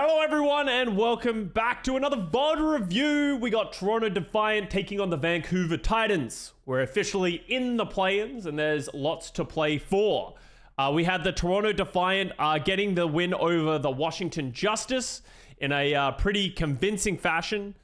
Hello everyone and welcome back to another VOD review. We got Toronto Defiant taking on the Vancouver Titans. We're officially in the play-ins and there's lots to play for. We had the Toronto Defiant getting the win over the Washington Justice in a pretty convincing fashion.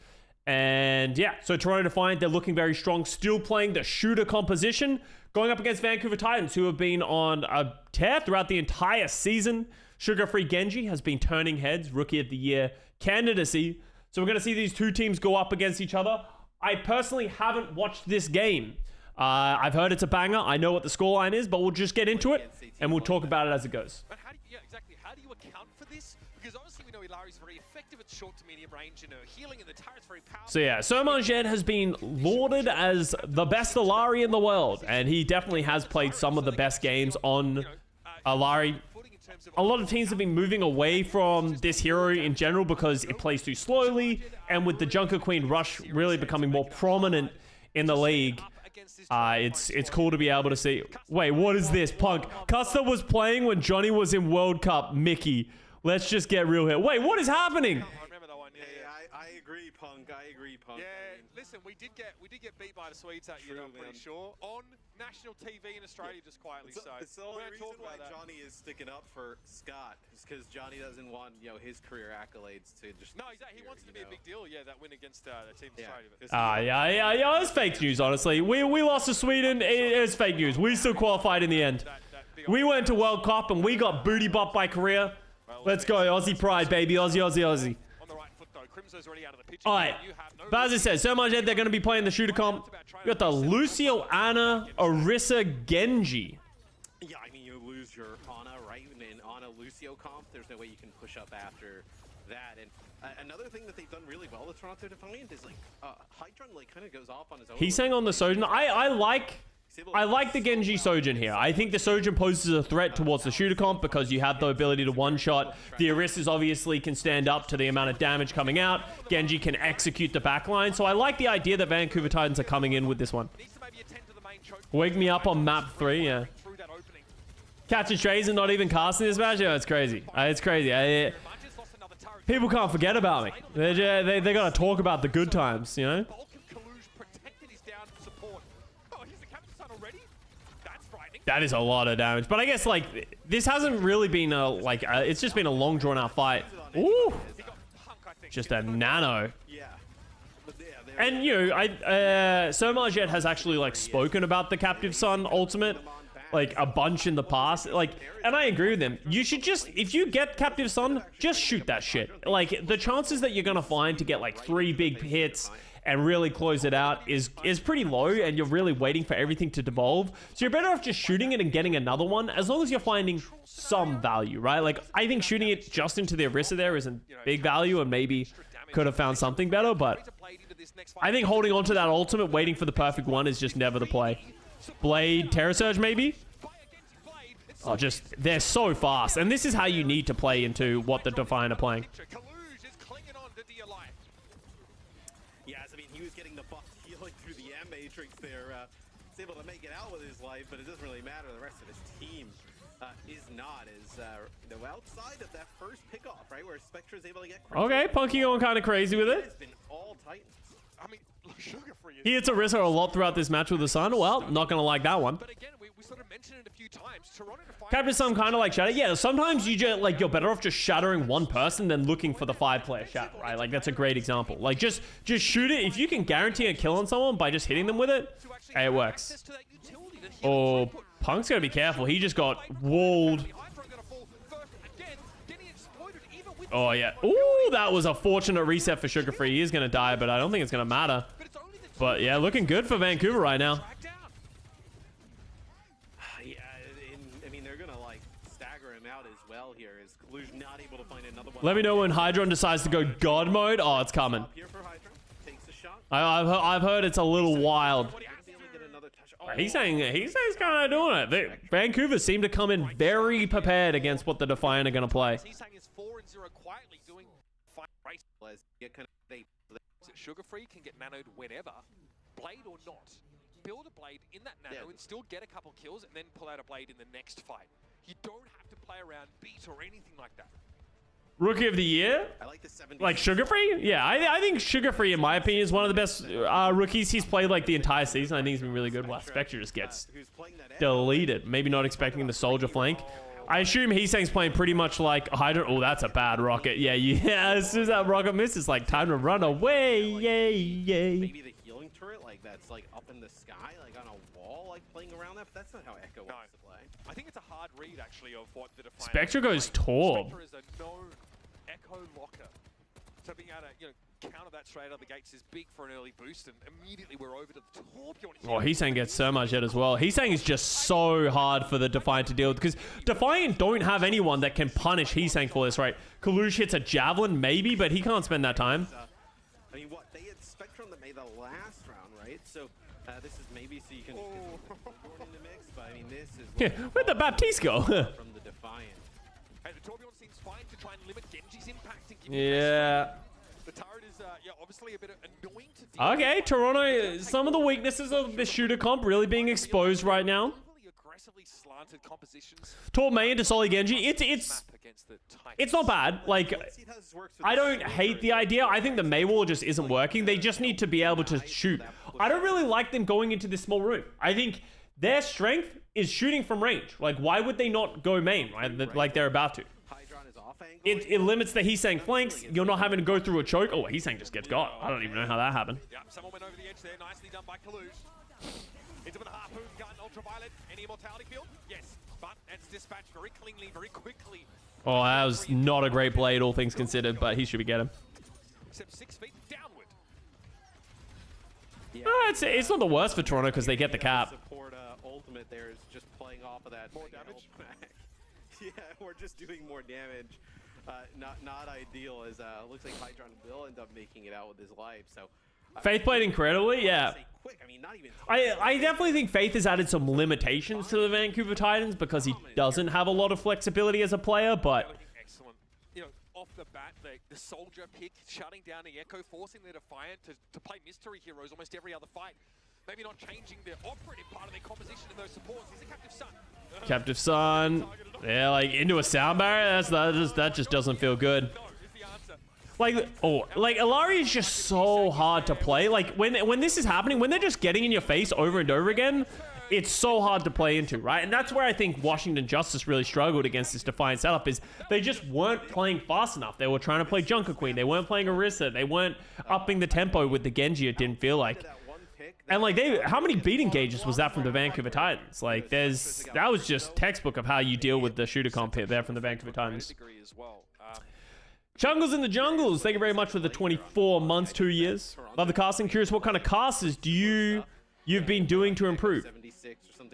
And yeah, so Toronto Defiant, they're looking very strong, still playing the shooter composition, going up against Vancouver Titans, who have been on a tear throughout the entire season. Sugar-Free Genji has been turning heads, Rookie of the Year candidacy. So we're going to see these two teams go up against each other. I personally haven't watched this game. I've heard it's a banger. I know what the scoreline is, but we'll just get into it and we'll talk about it as it goes. But exactly. How do you account for this? Because obviously we know Illari is very effective at short to medium range, healing, and the turret's very powerful. So yeah, Somarjet has been lauded as the best Illari in the world, and he definitely has played some of the best games on Illari. A lot of teams have been moving away from this hero in general because it plays too slowly, and with the Junker Queen Rush really becoming more prominent in the league, it's cool to be able to see. Wait, what is this? Punk. Custa was playing when Johnny was in World Cup. Mickey. Let's just get real here. Wait, what is happening? I agree, Punk. I agree, Punk. Yeah, listen, we did get beat by the Swedes that year, I'm pretty sure, on national TV in Australia, just quietly. So it's the only reason why Johnny is sticking up for Scott is because Johnny doesn't want his career accolades to just. No, exactly. He wants it to be a big deal. Yeah, that win against the team Australia. Yeah. It's fake news, honestly. We lost to Sweden. It's fake news. We still qualified in the end. We went to World Cup and we got booty bopped by Korea. Let's go, Aussie pride, baby. Aussie. Alright, but as I said, so much they're going to be playing the shooter comp. You got the Lucio, Ana, Orisa, Genji. Yeah, I mean, you lose your Ana, right? And in Ana Lucio comp, there's no way you can push up after that. And another thing that they've done really well with Toronto Defiant is Hydron kind of goes off on his own. He's saying on the Sojin. I like the Genji Sojin here. I think the Sojin poses a threat towards the shooter comp because you have the ability to one-shot. The Orisas obviously can stand up to the amount of damage coming out. Genji can execute the backline. So I like the idea that Vancouver Titans are coming in with this one. Wake me up on map 3, yeah. Catching strays and not even casting this match? Yeah, it's crazy. It's crazy. People can't forget about me. They gotta talk about the good times, you know? That is a lot of damage. But I guess, this hasn't really been it's just been a long, drawn-out fight. Ooh! Just a nano. And, Somarjet has actually, spoken about the Captive Son ultimate, a bunch in the past. And I agree with him. You should just, if you get Captive Son, just shoot that shit. The chances that you're gonna find to get, 3 big hits and really close it out is pretty low, and you're really waiting for everything to devolve. So you're better off just shooting it and getting another one, as long as you're finding some value, right? I think shooting it just into the Orisa there isn't big value, and maybe could have found something better, but I think holding on to that ultimate, waiting for the perfect one is just never the play. Blade, Terra Surge maybe? Oh, they're so fast, and this is how you need to play into what the Defiant are playing. Yes, I mean, he was getting the buff healing through the M Matrix there. He's able to make it out with his life, but it doesn't really matter. The rest of his team is not. Outside of that first pickoff, right, where Spectre is able to get... Okay, Punky going kind of crazy with it. It's been all Titans. I mean, Sugar-Free. He hits Orisa a lot throughout this match with the Sun. Well, not going to like that one. But again, we sort of mentioned it a few times. Captain Sun kind of like shatter. Yeah, sometimes you just, you're better off just shattering one person than looking for the 5-player shatter, right? That's a great example. Just shoot it. If you can guarantee a kill on someone by just hitting them with it, hey, it works. Oh, Punk's got to be careful. He just got walled. Oh, yeah. Ooh, that was a fortunate reset for Sugar-Free. He is going to die, but I don't think it's going to matter. But, yeah, looking good for Vancouver right now. Yeah, I mean, they're going to, stagger him out as well here. Is Collusion not able to find another one? Let me know when Hydron decides to go God mode. Oh, it's coming. I've heard it's a little wild. He's saying he's kind of doing it. Vancouver seem to come in very prepared against what the Defiant are going to play. He's saying it's 4-0 quietly doing fine race. Sugar-Free can get nanoed whenever, blade or not. Build a blade in that nano and still get a couple kills, and then pull out a blade in the next fight. You don't have to play around beat or anything like that. Rookie of the year? I like the 70. Like Sugar Free? Yeah, I think Sugar Free, in my opinion, is one of the best rookies he's played like the entire season. I think he's been really good. Wow, Spectre just gets Who's playing that edge. deleted. Maybe not expecting the soldier flank. I assume Heesang's playing pretty much like Hydra. Oh, that's a bad rocket. Yeah, as soon as that rocket misses, like time to run away. Yay, yay. Maybe the healing turret, like that's like up in the sky, like on a wall, like playing around that. But that's not how Echo wants to play. I think it's a hard read, actually, of what the Defiant... Spectre goes Torb. Spectre is a no Echo locker. So being able to, counter that straight out of the gates is big for an early boost, and immediately we're over to the Torb. Oh, Heesang gets so much hit as well. Heesang is just so hard for the Defiant to deal with, because Defiant don't have anyone that can punish Heesang for this, right? Kalush hits a Javelin, maybe, but he can't spend that time. I mean, what, they had Spectrum that made the last round, right? So this is maybe so you can get Jordan in the mix, but I mean, this is... Yeah, where'd the Baptiste go? from the Defiant. Hey, the Torbjorn seems fine to try and limit Genji's impact and give Yeah. the turret is obviously a bit annoying to deal Okay, with. Toronto, some of the weaknesses of the shooter comp really being exposed right now. Overly aggressively slanted compositions. Torb May into Soli Genji, it's Map against the it's not bad. Like, Let's see how this works with I the don't shooter. hate the idea. I think the May wall just isn't working. They just need to be able to shoot. I don't really like them going into this small room. I think their strength is shooting from range. Like, why would they not go main, right? Like they're about to. Hydron is off angle. It limits the Heesang flanks. You're not having to go through a choke. Oh, Heesang just gets got. I don't even know how that happened. Yep, someone went over the edge there. Nicely done by Kalush. Into the harpoon gun, ultraviolet. Any immortality field? Yes, but it's dispatched very cleanly, very quickly. Oh, that was not a great blade, all things considered, but he should be getting. Except 6 feet downward. Yeah. It's not the worst for Toronto because they get the cap. Support ultimate there is just playing off of that. More damage? Yeah, we're just doing more damage. Not ideal, as looks like Hydron will end up making it out with his life. So Faith played incredibly, yeah. say quick. I mean, not even. I definitely think Faith has added some limitations to the Vancouver Titans because he doesn't have a lot of flexibility as a player, but I think excellent. Off the bat, the soldier pick, shutting down the Echo, forcing the Defiant to play mystery heroes almost every other fight. Maybe not changing the operative part of their composition in those supports. He's a captive son. Captive Sun, yeah, like into a sound barrier, that just doesn't feel good. No, is the answer. Like Illari is just so hard to play. Like when this is happening, when they're just getting in your face over and over again, it's so hard to play into, right? And that's where I think Washington Justice really struggled against this Defiant setup, is they just weren't playing fast enough. They were trying to play Junker Queen. They weren't playing Orisa. They weren't upping the tempo with the Genji, it didn't feel like. And like how many beating gauges was that from the Vancouver Titans? Like that was just textbook of how you deal with the shooter comp hit there from the Vancouver Titans. Degree as well. Jungles in the Jungles, thank you very much for the 24 months, 2 years. Love the casting. Curious what kind of casters you've been doing to improve?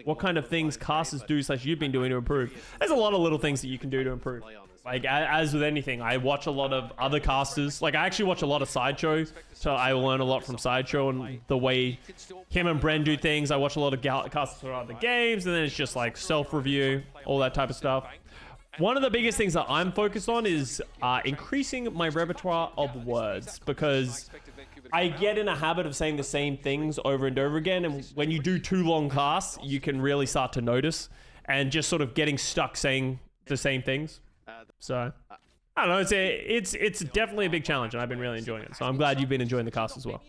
What kind of things casters do / you've been doing to improve? There's a lot of little things that you can do to improve. Like as with anything, I watch a lot of other casters. Like I actually watch a lot of Sideshow, so I learn a lot from Sideshow and the way him and Bren do things. I watch a lot of casters for other games, and then it's just like self-review, all that type of stuff. One of the biggest things that I'm focused on is increasing my repertoire of words, because I get in a habit of saying the same things over and over again, and when you do too long casts, you can really start to notice and just sort of getting stuck saying the same things. So I don't know, it's definitely a big challenge, and I've been really enjoying it. So I'm glad you've been enjoying the cast as well.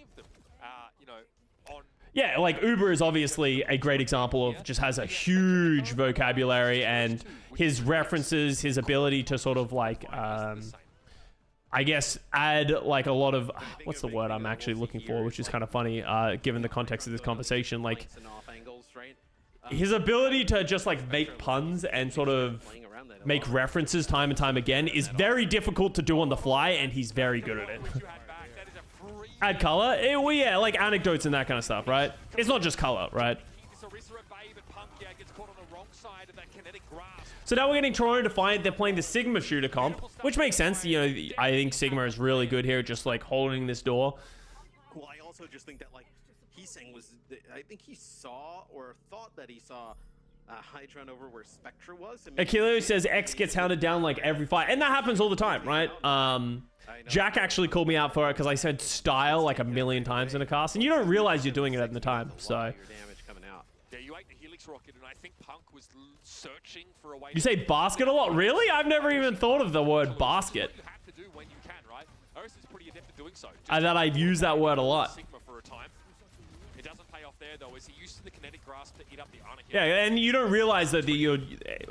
Yeah, like Uber is obviously a great example of just has a huge vocabulary, and his references, his ability to sort of like, I guess, add like a lot of, what's the word I'm actually looking for, which is kind of funny, given the context of this conversation, like his ability to just like make puns and sort of make references time and time again is very difficult to do on the fly, and he's very good at it. Add color? Well, yeah, like anecdotes and that kind of stuff, right? It's not just color, right? So now we're getting Toronto Defiant. They're playing the Sigma shooter comp, which makes sense. You know, I think Sigma is really good here, just like holding this door. Well, I also just think that like Heesang was, I think he saw or thought that he saw Hydron over where Spectre was. Achilles says X gets hounded down like every fight, and that happens all the time, right? Jack actually called me out for it because I said style like a million times in a cast, and you don't realize you're doing it at the time. So Yeah, you ate the Helix Rocket, and I think Punk was searching for a way. You say basket a lot? Really? I've never even thought of the word basket. You have to do when you can, right? Oris is pretty adept at doing so. I thought I'd use that word a lot. Sigma for a time. It doesn't pay off there though, as he used the kinetic grasp to eat up the Arnica. Yeah, and you don't realize that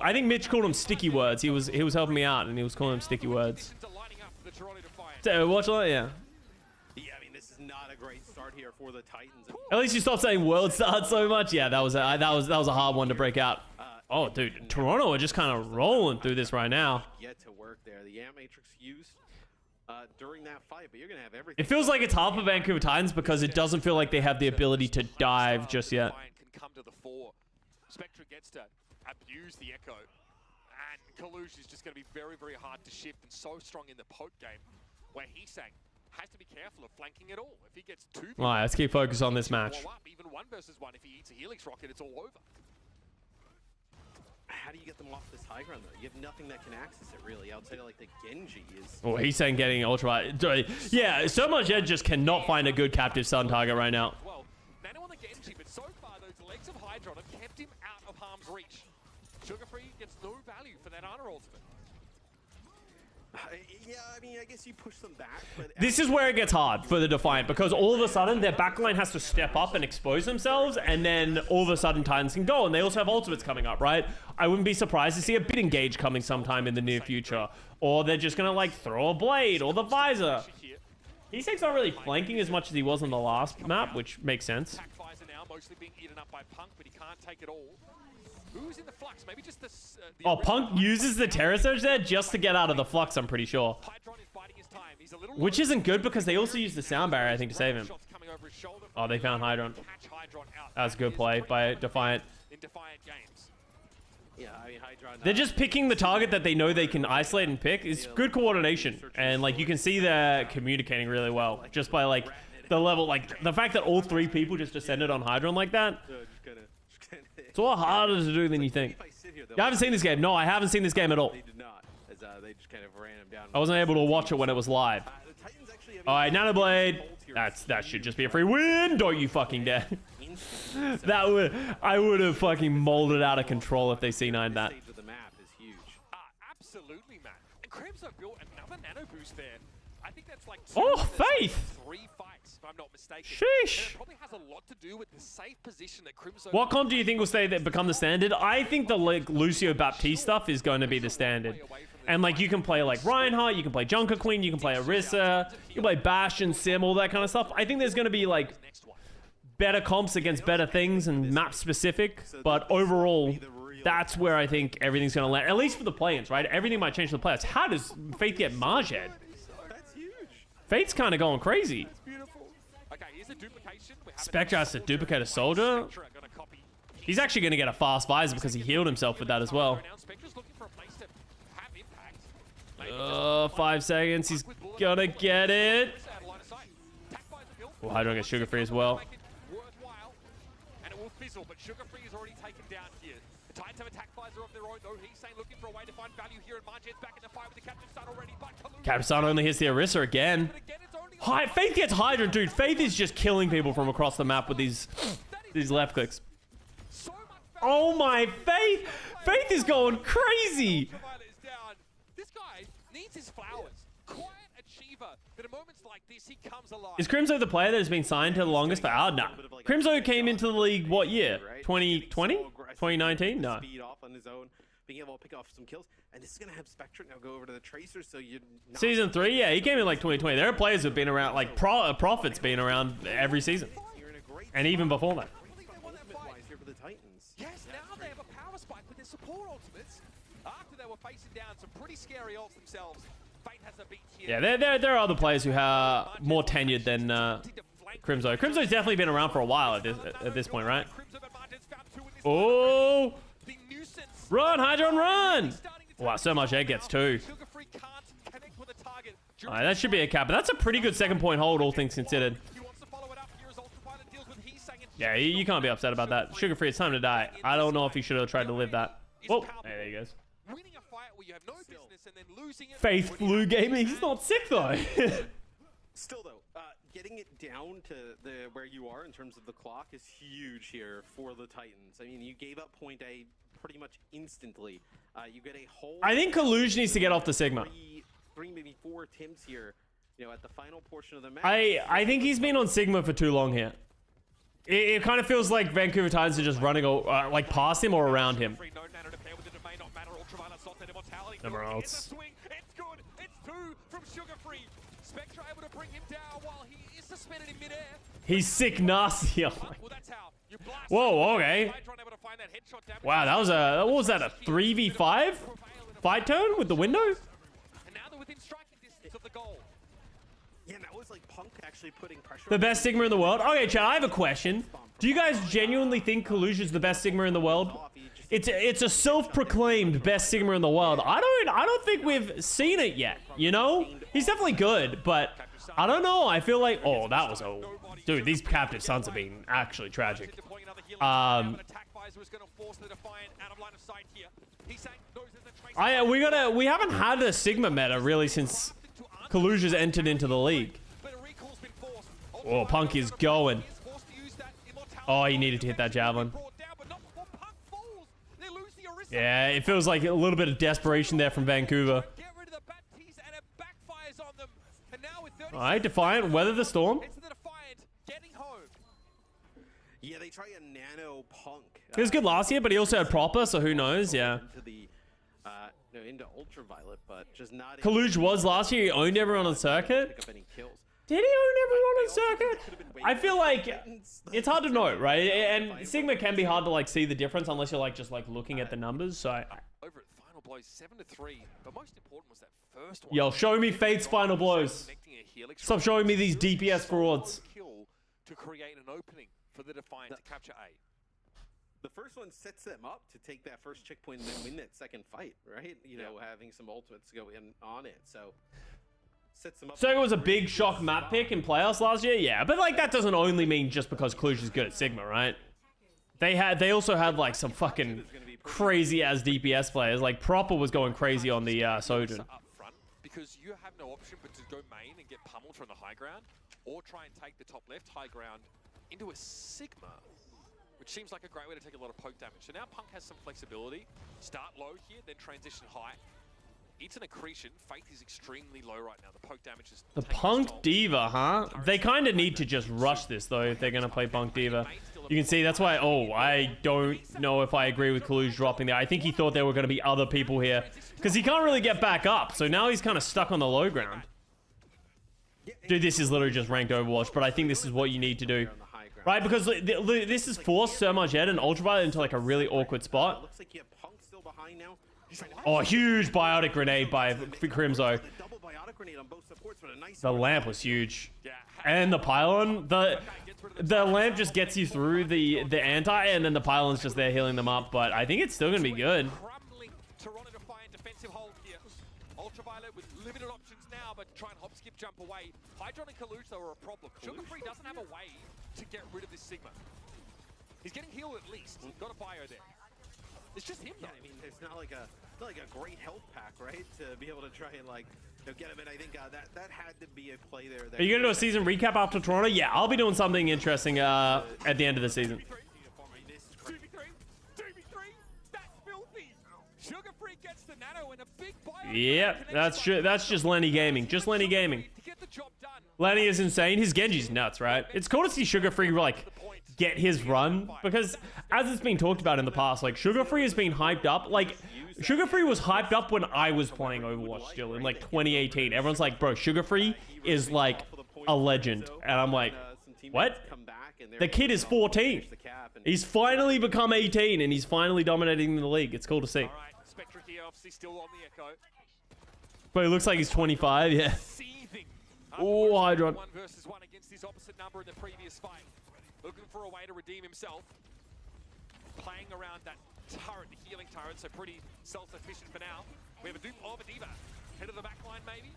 I think Mitch called them sticky words. He was helping me out, and he was calling them sticky words. So watch that, yeah. Yeah, I mean, this is not a great start here for the Titans. At least you stopped saying world start so much. Yeah, that was a hard one to break out. Oh, dude, Toronto are just kind of rolling through this right now. Yet to work there. The Amp Matrix used during that fight, but you're gonna have everything. It feels like it's hard for Vancouver Titans because it doesn't feel like they have the ability to dive just yet. Can come to the fore. Spectre gets to abuse the Echo, and Kalush is just going to be very, very hard to shift, and so strong in the poke game, where Heesang has to be careful of flanking it all. If he gets two, All right, let's keep focused on this match. Even 1 versus 1, if he eats a Helix Rocket, it's all over. How do you get them off this high ground though? You have nothing that can access it really outside of like the Genji is. Oh, he's saying getting ultra. Yeah, so much Ed just cannot find a good captive stun target right now. Well, Nano on the Genji, but so far those legs of Hydron have kept him out of harm's reach. Sugar Free gets no value for that honor ultimate. Yeah, I mean, I guess you push them back, but This is where it gets hard for the Defiant because all of a sudden their backline has to step up and expose themselves, and then all of a sudden Titans can go, and they also have ultimates coming up, right? I wouldn't be surprised to see a bit engage coming sometime in the near future, or they're just gonna like throw a blade or the visor. Heesang's not really flanking as much as he was on the last map, which makes sense. Attack visor now, mostly being eaten up by Punk, but he can't take it all. Who's in the flux? Maybe just this. Oh, Punk uses the Terror Surge there just to get out of the flux, I'm pretty sure. Hydron is biding his time. He's a little Which isn't good because they also use the sound barrier, I think, to save him. Oh, they found Hydron. That was a good play by Defiant. In Defiant games. yeah, I mean, Hydron. They're just picking the target that they know they can isolate and pick. It's good coordination. And, like, you can see they're communicating really well. Just by, like, the level, like, the fact that all 3 people just descended on Hydron like that. It's a lot harder to do than you think. You haven't seen this game. No, I haven't seen this game at all. They did not, as they just kind of ran him down. I wasn't able to watch it when it was live. All right, Nano Blade. That should just be a free win. Don't you fucking dare. I would have fucking molded out of control if they C9'd that. The map is huge. Absolutely, Matt. And Crimson built another nano boost there. I think that's like Faith. 3 fights, if I'm not mistaken. Sheesh. And it probably has a lot to do with the safe position that Crimson. What comp do you think will stay that become the standard? I think the like Lucio Baptiste stuff is going to be the standard. And like you can play like Reinhardt, you can play Junker Queen, you can play Orisa, you can play Bash and Sim, all that kind of stuff. I think there's going to be like better comps against better things and map specific, but overall, that's where I think everything's going to land. At least for the play-ins, right? Everything might change for the players. How does Faith get Marjed? That's huge. Faith's kind of going crazy. Beautiful. Okay, here's a duplication. Spectre has to duplicate a soldier. He's actually going to get a fast visor because he healed himself with that as well. 5 seconds. He's gonna get it. Oh, Hydron gets Sugar Free as well. And it will fizzle, but Sugar Free is already taken down here. The Titans have attack visor of their own, though. Heesang looking for a way to find value here, and Marjet's back in the fight with the Captain Sun already. Captain Sun only hits the Orisa again. Faith gets Hydron, dude. Faith is just killing people from across the map with these left clicks. Oh my, Faith! Faith is going crazy! This guy needs his flowers. Quiet achiever. But in moments like this, he comes alive. Is Crimzo the player that has been signed to the longest for hour? No. Crimzo came into the league what year? 2020? 2019? No. Speed off on his own, being able to pick off some kills, and this is gonna have Spectre now go over to the Tracer. So you. Season 3, yeah, he came in like 2020. There are players who've been around, like Prophet's been around every season, and even before that. Yes, now they have a power spike with their support ultimates. After they were facing down some pretty scary ults themselves, Fate has a beat here. Yeah, there are other players who are more tenured than Crimzo. Crimzo's definitely been around for a while at this point, right? Oh! Run, Hydron, run! Wow, so much egg gets 2. Alright, that should be a cap, but that's a pretty good second point hold, all things considered. Yeah, you can't be upset about that. Sugar Free, it's time to die. I don't know if he should have tried to live that. Whoa, there he goes. Faith flu gaming. He's not sick though. Still though, getting it down to where you are in terms of the clock is huge here for the Titans. I mean, you gave up point A pretty much instantly. You get a whole... I think Kaluj needs to get off the Sigma. Three, maybe 4 attempts here, you know, at the final portion of the match. I think he's been on Sigma for too long here. It kind of feels like Vancouver Titans are just running like past him or around him. Number else. It's good. It's 2 from Sugar Free. Spectra able to bring him down while he is suspended in midair. He's sick nasty. Well, that's how you blast. Whoa, okay. Wow, that was a, what was that, a 3v5 fight turn with the window? And now they're within striking distance of the goal. Yeah, that was like Punk actually putting pressure. The best Sigma in the world? Okay, Chad, I have a question. Do you guys genuinely think Kaluj is the best Sigma in the world? It's a self-proclaimed best Sigma in the world. I don't think we've seen it yet, you know? He's definitely good, but I don't know. I feel like, oh, that was a... Dude, these captive sons have been actually tragic. We haven't had a Sigma meta really since Kaluj has entered into the league. Oh, Punk is going. Oh, he needed to hit that javelin. Yeah, it feels like a little bit of desperation there from Vancouver. Alright, Defiant, weather the storm. Yeah, they try a nano Punk. He was good last year, but he also had proper, so who knows, yeah. Into ultraviolet, but just not. Kaluj was last year, he owned everyone on circuit. Did he own everyone on circuit? I feel like it's hard to know, right? And Sigma can be hard to like see the difference unless you're like just like looking at the numbers. So over at final blows 7-3, but most important was that first one. Yo, show me Fate's final blows. Stop showing me these DPS frauds. To create an opening for the Defiant to capture A. The first one sets them up to take that first checkpoint and then win that second fight, right? You know, having some ultimates go in on it, so sets them up. So it was a big shock map pick in playoffs last year, yeah, but like that doesn't only mean just because Kaluj is good at Sigma, right? They also had like some fucking crazy ass DPS players. Like Proper was going crazy on the Sojourn. Up front, because you have no option but to go main and get pummeled from the high ground, or try and take the top left high ground into a Sigma, which seems like a great way to take a lot of poke damage. So now Punk has some flexibility. Start low here, then transition high. Eats an accretion. Faith is extremely low right now. The poke damage is... The Punk Diva, huh? They kind of need to just rush this, though, if they're going to play Punk Diva. You can see, that's why... Oh, I don't know if I agree with Kaluj dropping there. I think he thought there were going to be other people here. Because he can't really get back up, so now he's kind of stuck on the low ground. Dude, this is literally just ranked Overwatch, but I think this is what you need to do. Right, because this has forced so much Ed and Ultraviolet into like a really awkward spot. Looks like you have Punk still behind now. Oh, huge biotic grenade by Crimzo. The lamp was huge. And the pylon, the lamp just gets you through the anti, and then the pylon's just there healing them up, but I think it's still gonna be good. Ultraviolet with limited options now, but try and hop, skip, jump away. Hydron and Kaluj, though, are a problem. Sugar Free doesn't have a way to get rid of this Sigma. He's getting healed at least. Got a bio there. It's just him, though. Yeah, I mean, it's not like a great health pack, right? To be able to try and like get him. And I think that had to be a play there. Are you gonna do a season recap after Toronto? Yeah, I'll be doing something interesting at the end of the season. 2v3. That's filthy. Sugar Free gets the nano and a big bio. Yep, that's just Lenny Gaming. Just Lenny Gaming. Lenny is insane. His Genji's nuts, right? It's cool to see Sugar Free like get his run, because as it's been talked about in the past, like Sugar Free has been hyped up. Like Sugar Free was hyped up when I was playing Overwatch still in like 2018. Everyone's like, bro, Sugar Free is like a legend, and I'm like, what? The kid is 14. He's finally become 18, and he's finally dominating the league. It's cool to see. Spectra here, obviously still on the echo. But he looks like he's 25, yeah. Oh, Hydron. 1 versus 1 against his opposite number in the previous fight. Looking for a way to redeem himself. Playing around that turret, the healing turret, so pretty self-sufficient for now. We have a dupe of a Diva. Head of the back line, maybe?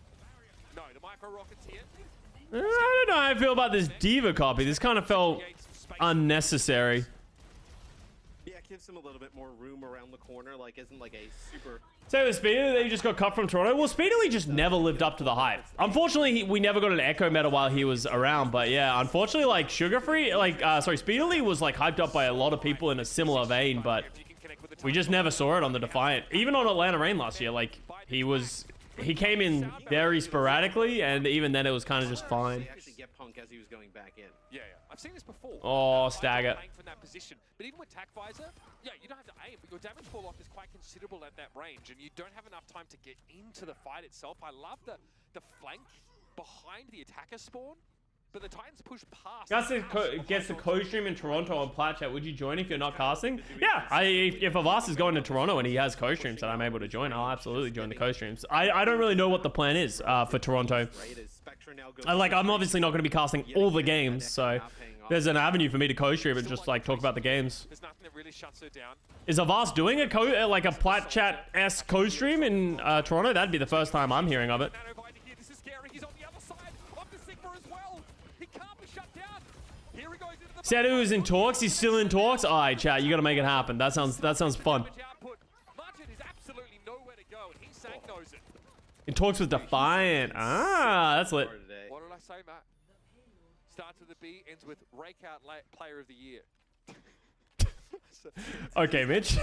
No, the micro rockets here. I don't know how I feel about this Diva copy. This kind of felt unnecessary. Yeah, that gives him a little bit more room around the corner. Like, isn't like a super. So with Speedily, they just got cut from Toronto. Well, Speedily just never lived up to the hype. Unfortunately, we never got an Echo meta while he was around. But yeah, unfortunately, like Speedily was like hyped up by a lot of people in a similar vein, but we just never saw it on the Defiant. Even on Atlanta Reign last year, like he came in very sporadically, and even then it was kind of just fine. Actually get Punk as he was going back in. Yeah, I've seen this before. Oh, stagger. From that position. But even with Tac Visor, yeah, you don't have to aim, but your damage fall off is quite considerable at that range, and you don't have enough time to get into the fight itself. I love the flank behind the attacker spawn, but the Titans push past. Gus gets the co-stream in Toronto on Plat Chat. Would you join if you're not casting? Yeah, if Avast is going to Toronto and he has co-streams that I'm able to join, I'll absolutely join the co-streams. I don't really know what the plan is for Toronto. I'm obviously not going to be casting all the games, so there's an avenue for me to co-stream and just like talk about the games. There's nothing that really shuts her down. Is Avast doing a Plat Chat-esque co-stream in Toronto? That'd be the first time I'm hearing of it. This is scary. He's on the other side of the Sigma as well. He can't be shut down. Here he goes into the Said he was in talks. He's still in talks. All right, chat. You got to make it happen. That sounds fun. Margin is absolutely nowhere to go, and he sang knows it. In talks with Defiant. Ah, that's lit. What did I say, Matt? Starts with a B, ends with Rakeout Player of the Year. Okay, Mitch.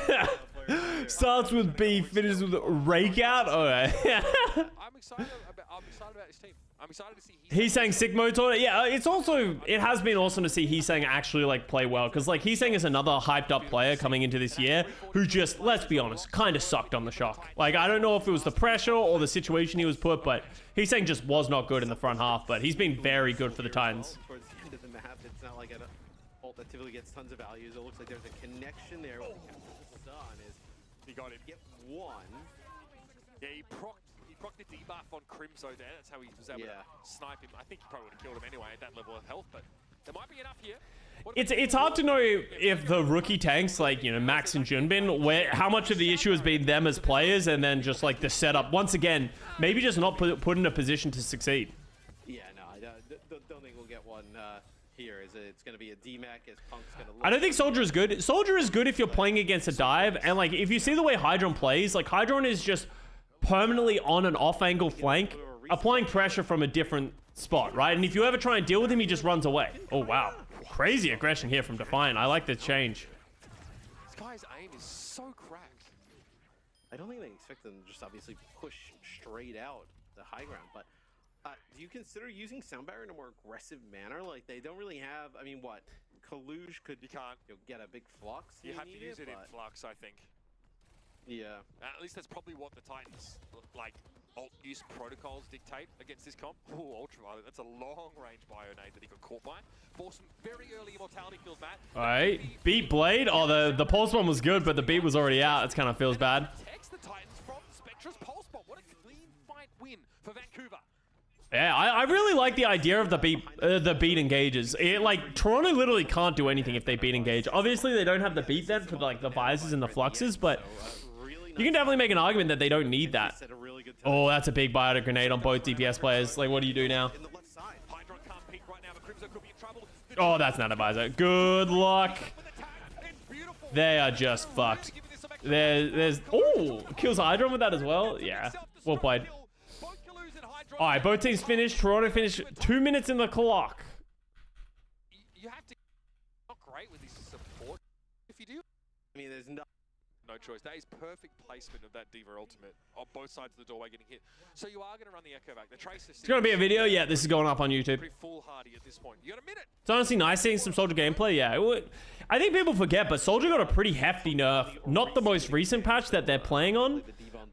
Starts with B, finishes with Rakeout. All right. I'm excited about his team. I'm excited to see he's saying sick mode on it. Yeah, it has been awesome to see he's saying actually like play well, because like he's saying is another hyped up player coming into this year who just, let's be honest, kind of sucked on the shock. Like I don't know if it was the pressure or the situation he was put, but he's saying just was not good in the front half, but he's been very good for the Titans. Towards the end of the map, it's not like an ult that typically gets tons of values. It looks like there's a connection there. What the done is he got him. Get one. Yeah, he procced the debuff on Crimzo there. That's how he was able to snipe him. I think he probably would have killed him anyway at that level of health, but there might be enough here. It's hard to know if the rookie tanks like Max and Junbin, how much of the issue has been them as players, and then just like the setup once again, maybe just not put in a position to succeed. Yeah, no, I don't think we'll get one here. It's going to be a DMAC as Punk's going to. I don't think Soldier is good. Soldier is good if you're playing against a dive, and like if you see the way Hydron plays, like Hydron is just permanently on an off angle flank, applying pressure from a different spot, right? And if you ever try and deal with him, he just runs away. Oh wow, crazy aggression here from Defiant. I like the change. This guy's aim is so cracked. I don't think they expect them to just obviously push straight out the high ground, but do you consider using Sound Barrier in a more aggressive manner? Like they don't really have. I mean, what Kaluj could get a big flux. You have to use it in flux, I think. Yeah. At least that's probably what the Titans like alt use protocols dictate against this comp. Oh, Ultraviolet. That's a long range Bionade that he got caught by. For some very early immortality kills, Matt. All right, beat Blade. Oh, the pulse bomb was good, but the beat was already out. It kind of feels bad. Protects the Titans from Spectra's pulse bomb. What a clean fight win for Vancouver. Yeah, I really like the idea of the beat engages. Like Toronto literally can't do anything if they beat engage. Obviously, they don't have the beat then for like the visors and the fluxes, but you can definitely make an argument that they don't need that. Oh, that's a big biotic grenade on both DPS players. Like, what do you do now? Oh, that's not a visor. Good luck. They are just fucked. There's oh, kills Hydron with that as well. Yeah, well played. All right, both teams finished. Toronto finished 2 minutes in the clock. You have to not great with his support. If you do, I mean, there's no choice. That is perfect placement of that D.Va ultimate on both sides of the doorway getting hit. So you are going to run the Echo back. The Tracer. It's going to be a video. Yeah, this is going up on YouTube. Pretty foolhardy at this point. You got a minute. It's honestly nice seeing some Soldier gameplay. Yeah, I think people forget, but Soldier got a pretty hefty nerf. Not the most recent patch that they're playing on.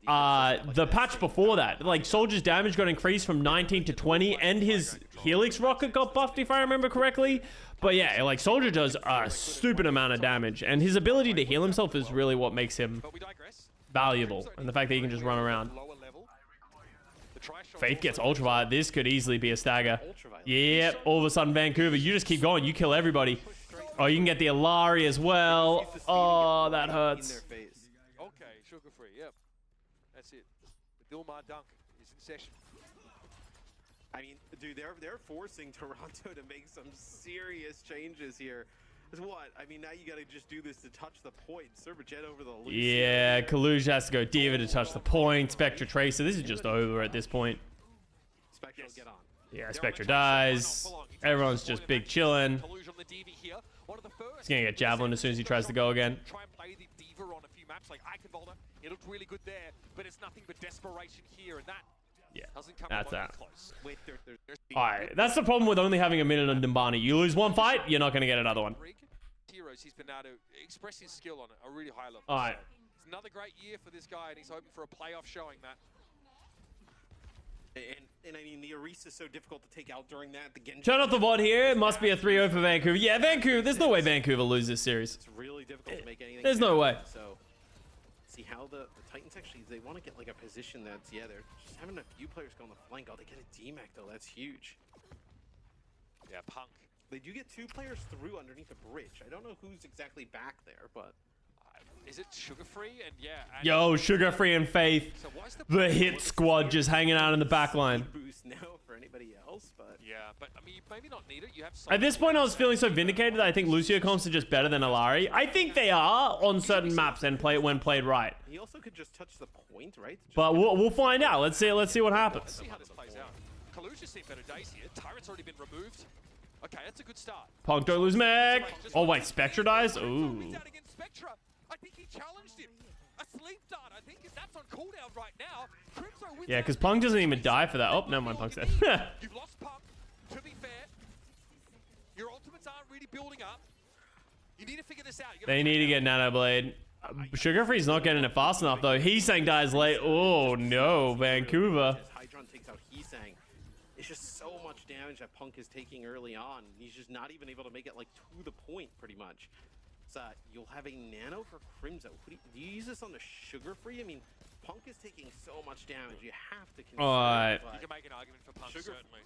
The patch before that, like Soldier's damage got increased from 19 to 20, and his Helix rocket got buffed, if I remember correctly. But yeah, like Soldier does a stupid amount of damage, and his ability to heal himself is really what makes him valuable, and the fact that he can just run around. Faith gets Ultraviolet. This could easily be a stagger. Yeah, all of a sudden Vancouver, you just keep going. You kill everybody. Oh, you can get the Illari as well. Oh, that hurts. Okay, sugar free. Yep, that's it. The Dilmar dunk is in session. I mean, dude, they're forcing Toronto to make some serious changes here. What? I mean, now you gotta just do this to touch the point. Serberjet over the loose. Yeah, Kaluja has to go Diva to touch the point. Spectre Tracer. This is just over at this point. Spectre will get on. Yeah, Spectre dies. Everyone's just big chilling. He's gonna get Javelin as soon as he tries to go again. Try and play the Diva on a few maps like Eichenwalder. It looked really good there, but it's nothing but desperation here, and that Yeah, doesn't come that's remotely that. close. Wait, Alright, that's the problem with only having a minute on Dimbani. You lose one fight, you're not gonna get another one. Heroes, he's been able to express his skill on a really high level. Alright. So it's another great year for this guy, and he's hoping for a playoff showing that. And I mean, the Orisa is so difficult to take out during that. The Genji. Turn off the VOD here. It must be a 3-0 for Vancouver. Yeah, Vancouver. There's no way Vancouver loses this series. It's really difficult to make anything. There's no way. So, see how the Titans actually, they want to get like a position that's, yeah, they're just having a few players go on the flank. Oh, they get a DMAC though. That's huge. Yeah, Punk. They do get 2 players through underneath the bridge. I don't know who's exactly back there, but Is it Sugar Free? And yeah. And Yo, Sugar Free and Faith. so what's The hit squad just hanging out in the back line. boost now for anybody else, but Yeah, but I mean, you maybe not need it. You have some. At this point, I was feeling so vindicated that I think Lucio comps are just better than Illari. I think they are on certain maps and when played right. he also could just touch the point, right? Just But we'll find out. Let's see what Let's happens. see how this plays out. Kaluja's seen better days here. Tyrant's already been removed. Okay, that's a good start. Punk, don't lose mech. Oh wait, Spectre dies. Ooh. Wins out against Spectra. I think he challenged him. A sleep dart. I think that's on cooldown right now. Crimso wins Yeah, out because against Punk doesn't even Spectra. die for that. Oh, never mind, Punk's dead. You've lost Punk. To be fair, your ultimates aren't really building up. You need to figure this out. They need to get Nano Blade. Sugar Free's not getting it fast enough though. Heesang dies late. Oh no, Vancouver. As Hydron takes out Heesang, it's just so much damage that Punk is taking early on. He's just not even able to make it like to the point, pretty much. So you'll have a nano for Crimzo. Do you use this on the Sugar Free? I mean, Punk is taking so much damage. You have to consider. Alright. You can make an argument for Punk, certainly.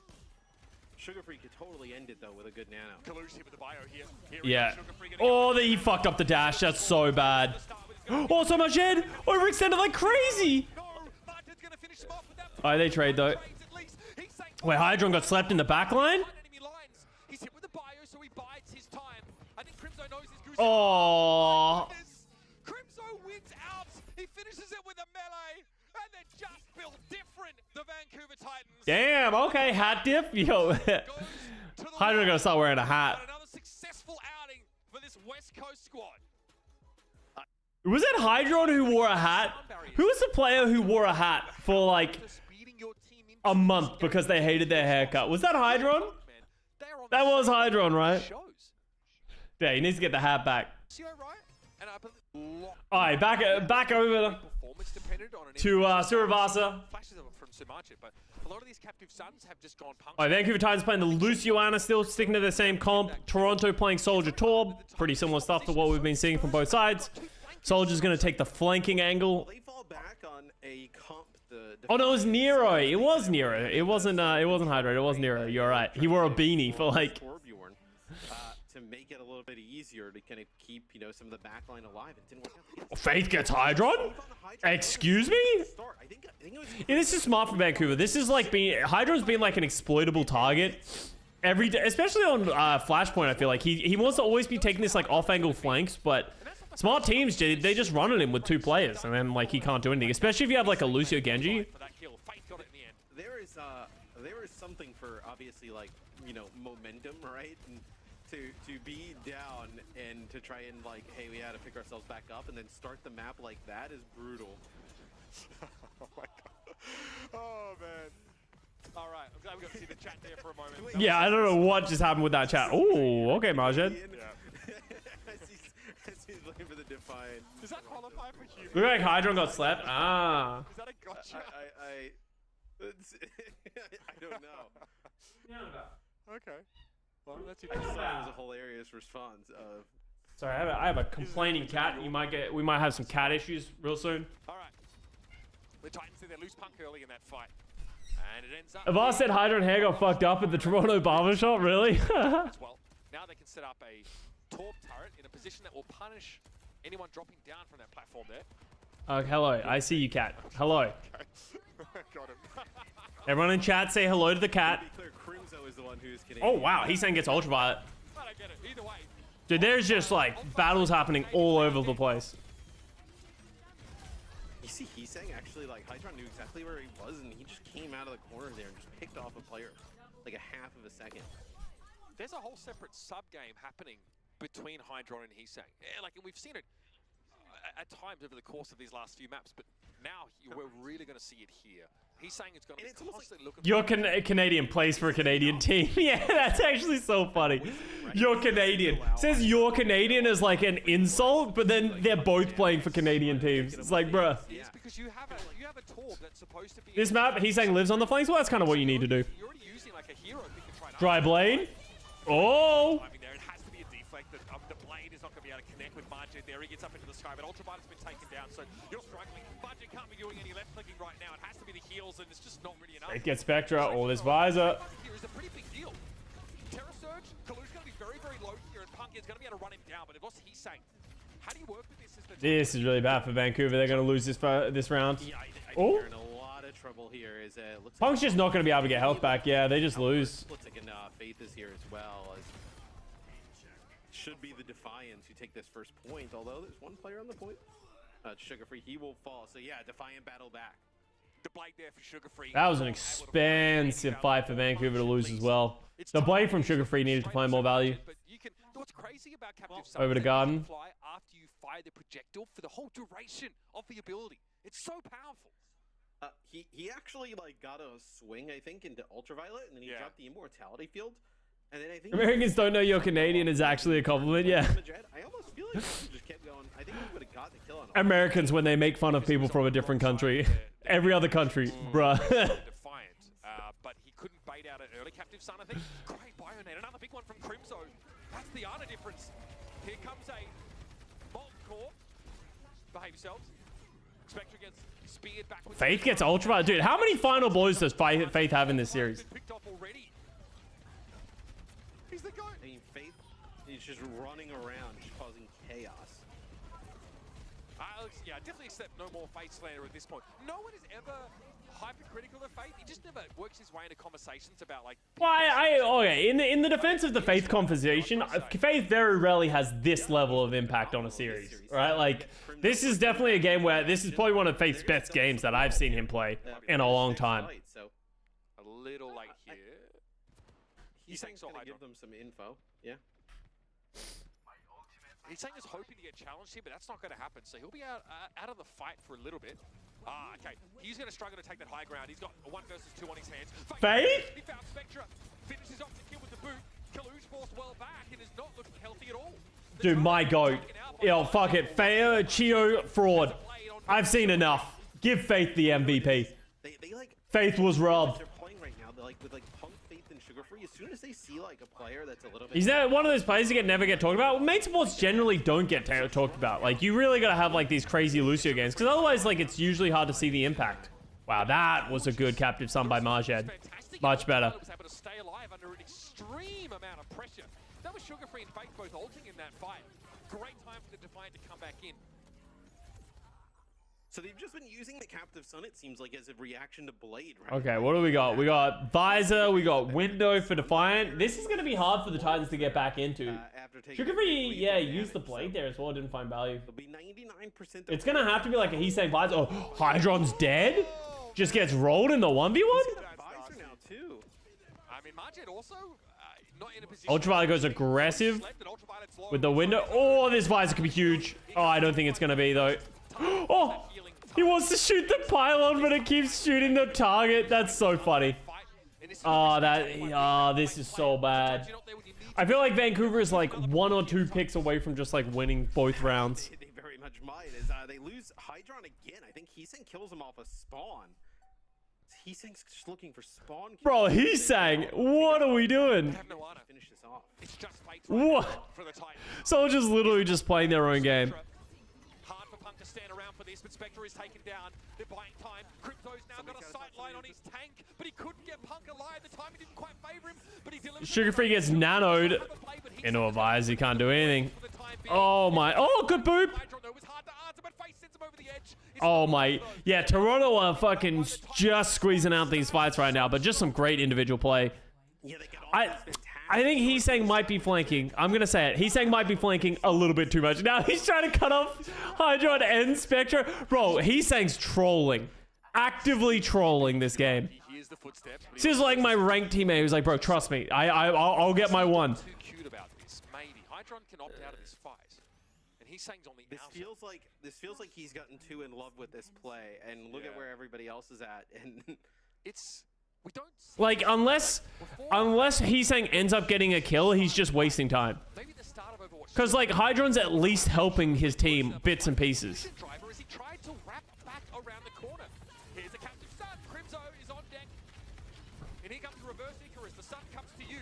Sugar Free could totally end it though with a good nano. Kaluja here with the bio here. Yeah. Oh, he fucked up the dash. That's so bad. Oh, so much head. Overextended like crazy. Alright, they trade though. Wait, Hydron got slapped in the back line? He's hit with the bio, so he bides his time. I think Crimzo knows his goose. Oh. Crimzo wins out. He finishes it with a melee, and they're just built different. The Vancouver Titans. Damn, okay, hat dip. Yo. Hydron gotta start wearing a hat. Another successful outing for this West Coast squad. Was it Hydron who wore a hat? Who was the player who wore a hat for like a month because they hated their haircut? Was that Hydron? That was Hydron, right? Yeah, he needs to get the hat back. Alright, back over to Surabasa. Flashes of it from Sumachi, but a lot of these captive sons have just gone punk. Alright, Vancouver Titans playing the Luciana, still sticking to the same comp. Toronto playing Soldier Torb. Pretty similar stuff to what we've been seeing from both sides. Soldier's gonna take the flanking angle. They fall back on a comp. Oh no, it was Nero. It was Nero. It wasn't Hydro. It was Nero. You're right. He wore a beanie for like. To make it a little bit easier to kind of keep, you know, some of the backline alive. It didn't work out. Faith gets Hydron? Excuse me? I think it was Yeah, this is smart for Vancouver. This is like Hydron's been like an exploitable target every day, especially on Flashpoint. I feel like he wants to always be taking this like off-angle flanks, but smart teams they just run at him with 2 players, and then like he can't do anything. Especially if you have like a Lucio Genji. there is something for obviously like, you know, momentum, right? And to be down and to try and like, hey, we had to pick ourselves back up and then start the map like that is brutal. Oh my god. Oh man. All right, I'm glad we got to see the chat there for a moment. Yeah, I don't know what just happened with that chat. Oh, okay, Majed. Yeah. as he's looking for the Defiant. Does that qualify for human? Look like Hydron got slapped. Ah. Is that a gotcha? I don't know. Okay. Well, that's I just interesting. thought it was a hilarious response of. Sorry, I have a complaining cat. We might have some cat issues real soon. All right. The Titans did their loose Punk early in that fight. And it ends up... Avast said Hydron hair got fucked up at the Toronto barbershop, really? as well. Now they can set up a Torb turret in a position that will punish anyone dropping down from that platform there. Hello, I see you, cat. Hello. Got him. Everyone in chat say hello to the cat. To be clear, Crimzo is the one who's getting. Oh wow, he's saying gets ultraviolet. But I get it. Either way, Dude, there's just like battles happening all over the place. You see, he's saying actually like Hydron knew exactly where he was, and he just came out of the corner there and just picked off a player like a half of a second. There's a whole separate sub game happening between Hydron and Heesang. Yeah, like, and we've seen it at times over the course of these last few maps, but now we're really going to see it here. Heesang is going to be constantly looking. Your Canadian plays for a Canadian team. Yeah, that's actually so funny. You're Canadian. Says you're Canadian as like an insult, but then they're both playing for Canadian teams. It's like, bruh. It's because you have a Torb that's supposed to be. This map, Heesang lives on the flanks. Well, that's kind of what you need to do. You're already using like a hero pick and try to Dry blade. Oh. I mean, there it has to be a deflect. The blade is not going to be able to connect with Budget there. He gets up into the sky, but Ultraviolet's been taken down, so you're struggling. Budget can't be doing any left clicking right now. It has to be the heals, and it's just not really enough. It gets Spectra, all this visor. Here is a pretty big deal. Terra Surge, Kalu's going to be very, very low here, and Punk is going to be able to run him down, but they've lost Heesang. How do you work with this? This is really bad for Vancouver. They're going to lose this round. Yeah, I think Oh. they're in a lot of trouble here. Looks Punk's just not going to be able to get health back. Yeah, they just lose. Looks like Faith is here as well. As should be the Defiants who take this first point, although there's one player on the point. Sugar Free, he will fall. So yeah, Defiant battle back. The blade there for Sugar Free. That was an expensive fight for Vancouver to lose as well. The blade from Sugar Free needed to find more value. But you can, what's crazy about Captive Over to Garden. Fly after you fire the projectile for the whole duration of the ability. It's so powerful. He actually like got a swing, I think, into Ultraviolet, and then he dropped the Immortality Field. And then I think Americans don't know you're Canadian is actually a compliment, yeah. I almost feel like he just kept going. I think he would have gotten the kill on Americans when they make fun of people from a different country. Every other country, bruh. Defiant, but he couldn't bait out an early Captive Sun, I think. Great Bionate, another big one from Crimzo. That's the other difference. Here comes a Molten Core. Behave yourselves. Spectre gets speared back with Faith gets Ultraviolet. Dude, how many final blows does Faith have in this series? Picked off already. He's the goat. I mean, Faith is just running around, just causing chaos. Yeah, definitely accept no more Faith slander at this point. No one is ever hypercritical of Faith. He just never works his way into conversations about like. Well, okay. In the defense of the Faith conversation, Faith very rarely has this level of impact on a series, right? Like, this is definitely a game where this is probably one of Faith's best games that I've seen him play in a long time. A little late here. He's going to give them some info. Yeah. He's saying he's hoping to get challenged here, but that's not going to happen. So he'll be out of the fight for a little bit. Okay. He's going to struggle to take that high ground. He's got a 1 versus 2 on his hands. Faith? He found Spectra. Finishes off the kill with the boot. Kalu's forced well back and is not looking healthy at all. Dude, my goat. Yo, fuck it. Chio fraud. I've seen enough. Give Faith the MVP. They like Faith was robbed. they're playing right now. They're like with like Punk, Faith, and Sugar Free. As soon as they see like a player that's a little bit. Is that one of those players that never get talked about? Well, main supports generally don't get talked about. Like, you really gotta have like these crazy Lucio games, because otherwise, like, it's usually hard to see the impact. Wow, that was a good Captive Sun by Marjad. Much better. Was able to stay alive under an extreme amount of pressure. That was Sugar Free and Faith both ulting in that fight. Great time for the Defiant to come back in. So they've just been using the Captive Sun, it seems like, as a reaction to Blade, right? Okay, what do we got? We got Visor, we got Window for Defiant. This is going to be hard for the Titans to get back into. Sugar Free, yeah, used the Blade there as well, didn't find value. It'll be 99%. It's going to have to be like a Heesang Visor. Oh, Hydron's dead? Just gets rolled in the 1v1? Visor now, too. I mean, Marjad also not in a position. Ultraviolet goes aggressive with the Window. Oh, this Visor could be huge. Oh, I don't think it's going to be, though. Oh, he wants to shoot the pylon, but it keeps shooting the target. That's so funny. Oh, this is so bad. I feel like Vancouver is like 1 or 2 picks away from just like winning both rounds. They very much might. As they lose Hydron again. I think Heesang kills him off a spawn. Heesang's just looking for spawn. Bro, Heesang, what are we doing? Finish this off. It's just What? for the Titans. Soldiers literally just playing their own game. Hard for Punk to stand around for this, but Spectre is taken down. They're buying time. Crypto's now got a sight line on his tank, but he couldn't get Punk alive. The timing didn't quite favor him, but he delivered. Sugar Free gets nanoed into a visor. He can't do anything. Oh my. Oh, good boop. Oh my. Yeah, Toronto are fucking just squeezing out these fights right now, but just some great individual play. Yeah, they get all I these fantastic think he's saying might be flanking. I'm going to say it. He's saying might be flanking a little bit too much. Now he's trying to cut off Hydra and Spectra. Bro, he's saying's trolling. Actively trolling this game. He hears the footsteps. This is like my ranked teammate who's like, bro, trust me. I'll get my one. Too cute about this. Maybe Hydron can opt out of this fight, and he's saying on the This outside. feels like he's gotten too in love with this play, and look at where everybody else is at. And It's we don't Like, unless he's saying ends up getting a kill, he's just wasting time. maybe the start of Overwatch. Because, like, Hydron's at least helping his team bits and pieces. Driver as he tried to wrap back around the corner. Here's a captive Sun. Crimzo is on deck, and here comes the reverse Icarus. The Sun comes to you.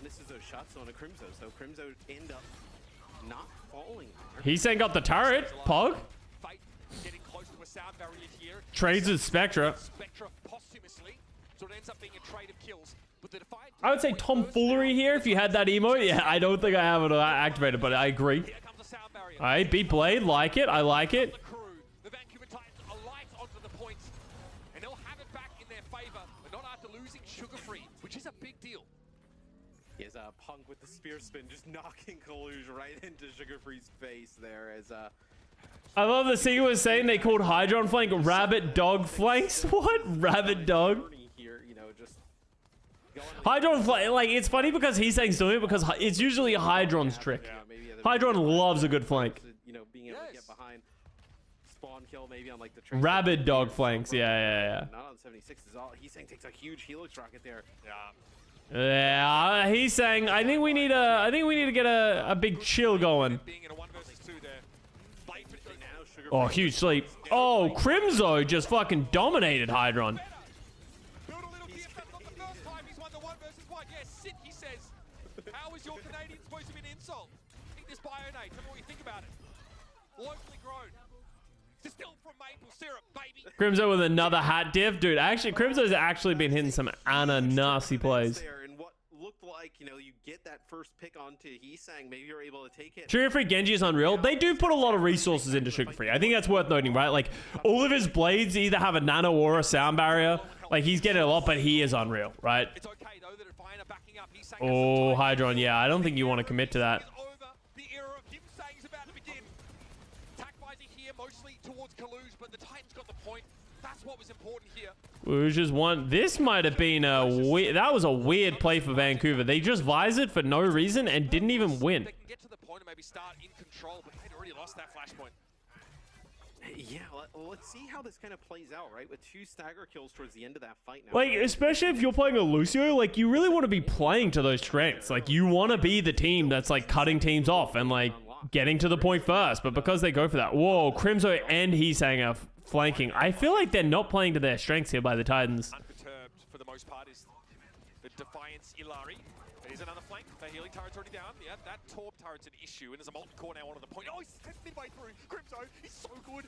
this is those shots on a Crimzo, so Crimzo end up not falling. He's saying got the turret. Pog. Fate getting close to a sound barrier here. Trades with Spectra. Spectra posthumously, so it ends up being a trade of kills. But the Defiant I would say tomfoolery here if you had that emote. Yeah, I don't think I have it activated, but I agree. Here comes a sound barrier. All right, beat Blade. Like it. I like it. The crew, the Vancouver Titans are light onto the points, and they'll have it back in their favor, but not after losing Sugar Free, which is a big deal. Is Punk with the spear spin just knocking Kaluge right into Sugar Free's face there as I love the Seagull was saying they called Hydron flank rabbit dog flanks. What? Rabbit dog? Bernie here, you know, just going Hydron flank. Like, it's funny because he's saying doing it because it's usually Hydron's trick. maybe the Hydron loves a good flank. you know, being able to get behind spawn kill maybe on like the Rabid dog flanks. Yeah. Not on 76 is all he's saying takes a huge helix rocket there. Yeah, he's saying I think we need to get a big chill going. Being in a 1 versus 2 there. Blade for the Now Sugar Oh, Free huge sleep. Oh, Crimzo just fucking dominated Hydron. build a little gift. That's not the first time he's won the 1 versus 1. Yes, sit, he says. How is your Canadian supposed to be an insult? Eat this Bionate. Tell me what you think about it. Locally grown. Distilled from maple syrup, baby. Crimzo with another hat diff. Dude, actually, Crimzo's actually been hitting some nasty plays. there, and what looked like, you know, you get that first pick onto Heesang, maybe you're able to take it. Sugar Free Genji is unreal. They do put a lot of resources into Sugar Free. I think that's worth noting, right? Like, all of his blades either have a nano or a sound barrier. Like, he's getting a lot, but he is unreal, right? It's okay though that Defiant are backing up. He's saying Oh, Hydron, yeah, I don't think you want to commit to that. over. The era of him saying is about to begin. Attack visor here, mostly towards Kaluge, but the Titans got the point. That's what was important here. We just won. This might have been that was a weird play for Vancouver. They just visored for no reason and didn't even win. They can get to the point and maybe start in control, but they'd already lost that flashpoint. Yeah, let's see how this kind of plays out, right? With 2 stagger kills towards the end of that fight now. Like, especially if you're playing a Lucio, like, you really want to be playing to those strengths. Like, you want to be the team that's, like, cutting teams off and, like, getting to the point first. But because they go for that, whoa, Crimzo and Heesang are flanking. I feel like they're not playing to their strengths here by the Titans. Unperturbed for the most part is the Defiance Illari. There's another flank. The healing turret's already down. Yeah, that Torb turret's an issue, and there's a molten core now onto the point. Oh, he's midway through. Crimzo, he's so good.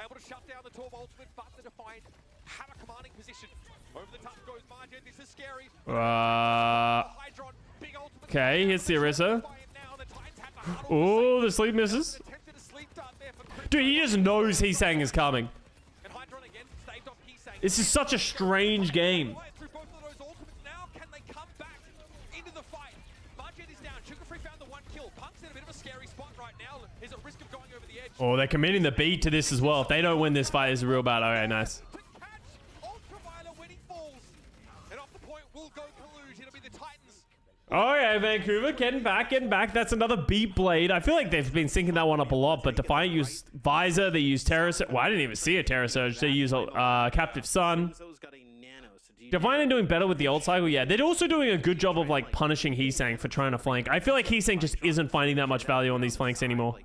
Able to shut down the Torb ultimate, but the Defiant have a commanding position. Over the top goes Margin. This is scary. Hydron, big ultimate. Okay, hits the Orisa. Defiant now. The Titans have to huddle. Oh, the sleep misses. Attempted a sleep dart there for Crimzo. Dude, he just knows Heesang is coming. And Hydron again staved off Heesang. This is such a strange game. Through both of those ultimates now, can they come back into the fight? Margin is down. Sugar Free found the 1 kill. Punk's in a bit of a scary spot right now. Is at risk of going over the edge. Oh, they're committing the beat to this as well. If they don't win this fight, it's real bad. Okay, nice. To catch Ultraviolet when he falls. And off the point will go Kaluge. It'll be the Titans. Okay, Vancouver, getting back. That's another beat blade. I feel like they've been syncing that one up a lot, but Defiant used Visor, they used Terror Surge. Well, I didn't even see a Terror Surge. They use Captive Sun. Crimzo's got a nano, so do you Defiant are doing better with the ult cycle. Yeah, they're also doing a good job of, like, punishing Heesang for trying to flank. I feel like Heesang just isn't finding that much value on these flanks anymore.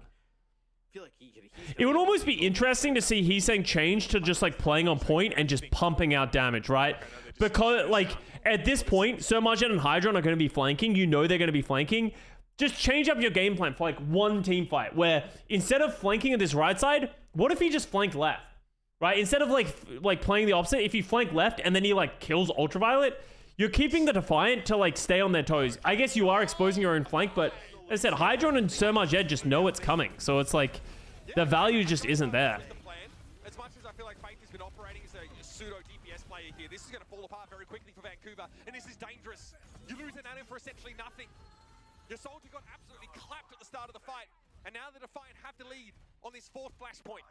feel like he's It would almost be interesting to see Heesang change to just, like, playing on point and just pumping out damage, right? Because, like, at this point, Sir Margin and Hydron are going to be flanking. You know they're going to be flanking. Just change up your game plan for, like, one team fight where instead of flanking at this right side, what if he just flanked left? Right? Instead of, like playing the opposite, if you flank left and then he, like, kills Ultraviolet, you're keeping the Defiant to, like, stay on their toes. I guess you are exposing your own flank, but as I said, Hydron and Sir Margin just know it's coming. So it's like, the value just isn't there. The plan. As much as I feel like Faith has been operating as a pseudo DPS player player here. This is going to fall apart very quickly for Vancouver, and this is dangerous. You lose an Nano for essentially nothing. Your soldier got absolutely clapped at the start of the fight, and now the Defiant have to lead on this 4th flashpoint.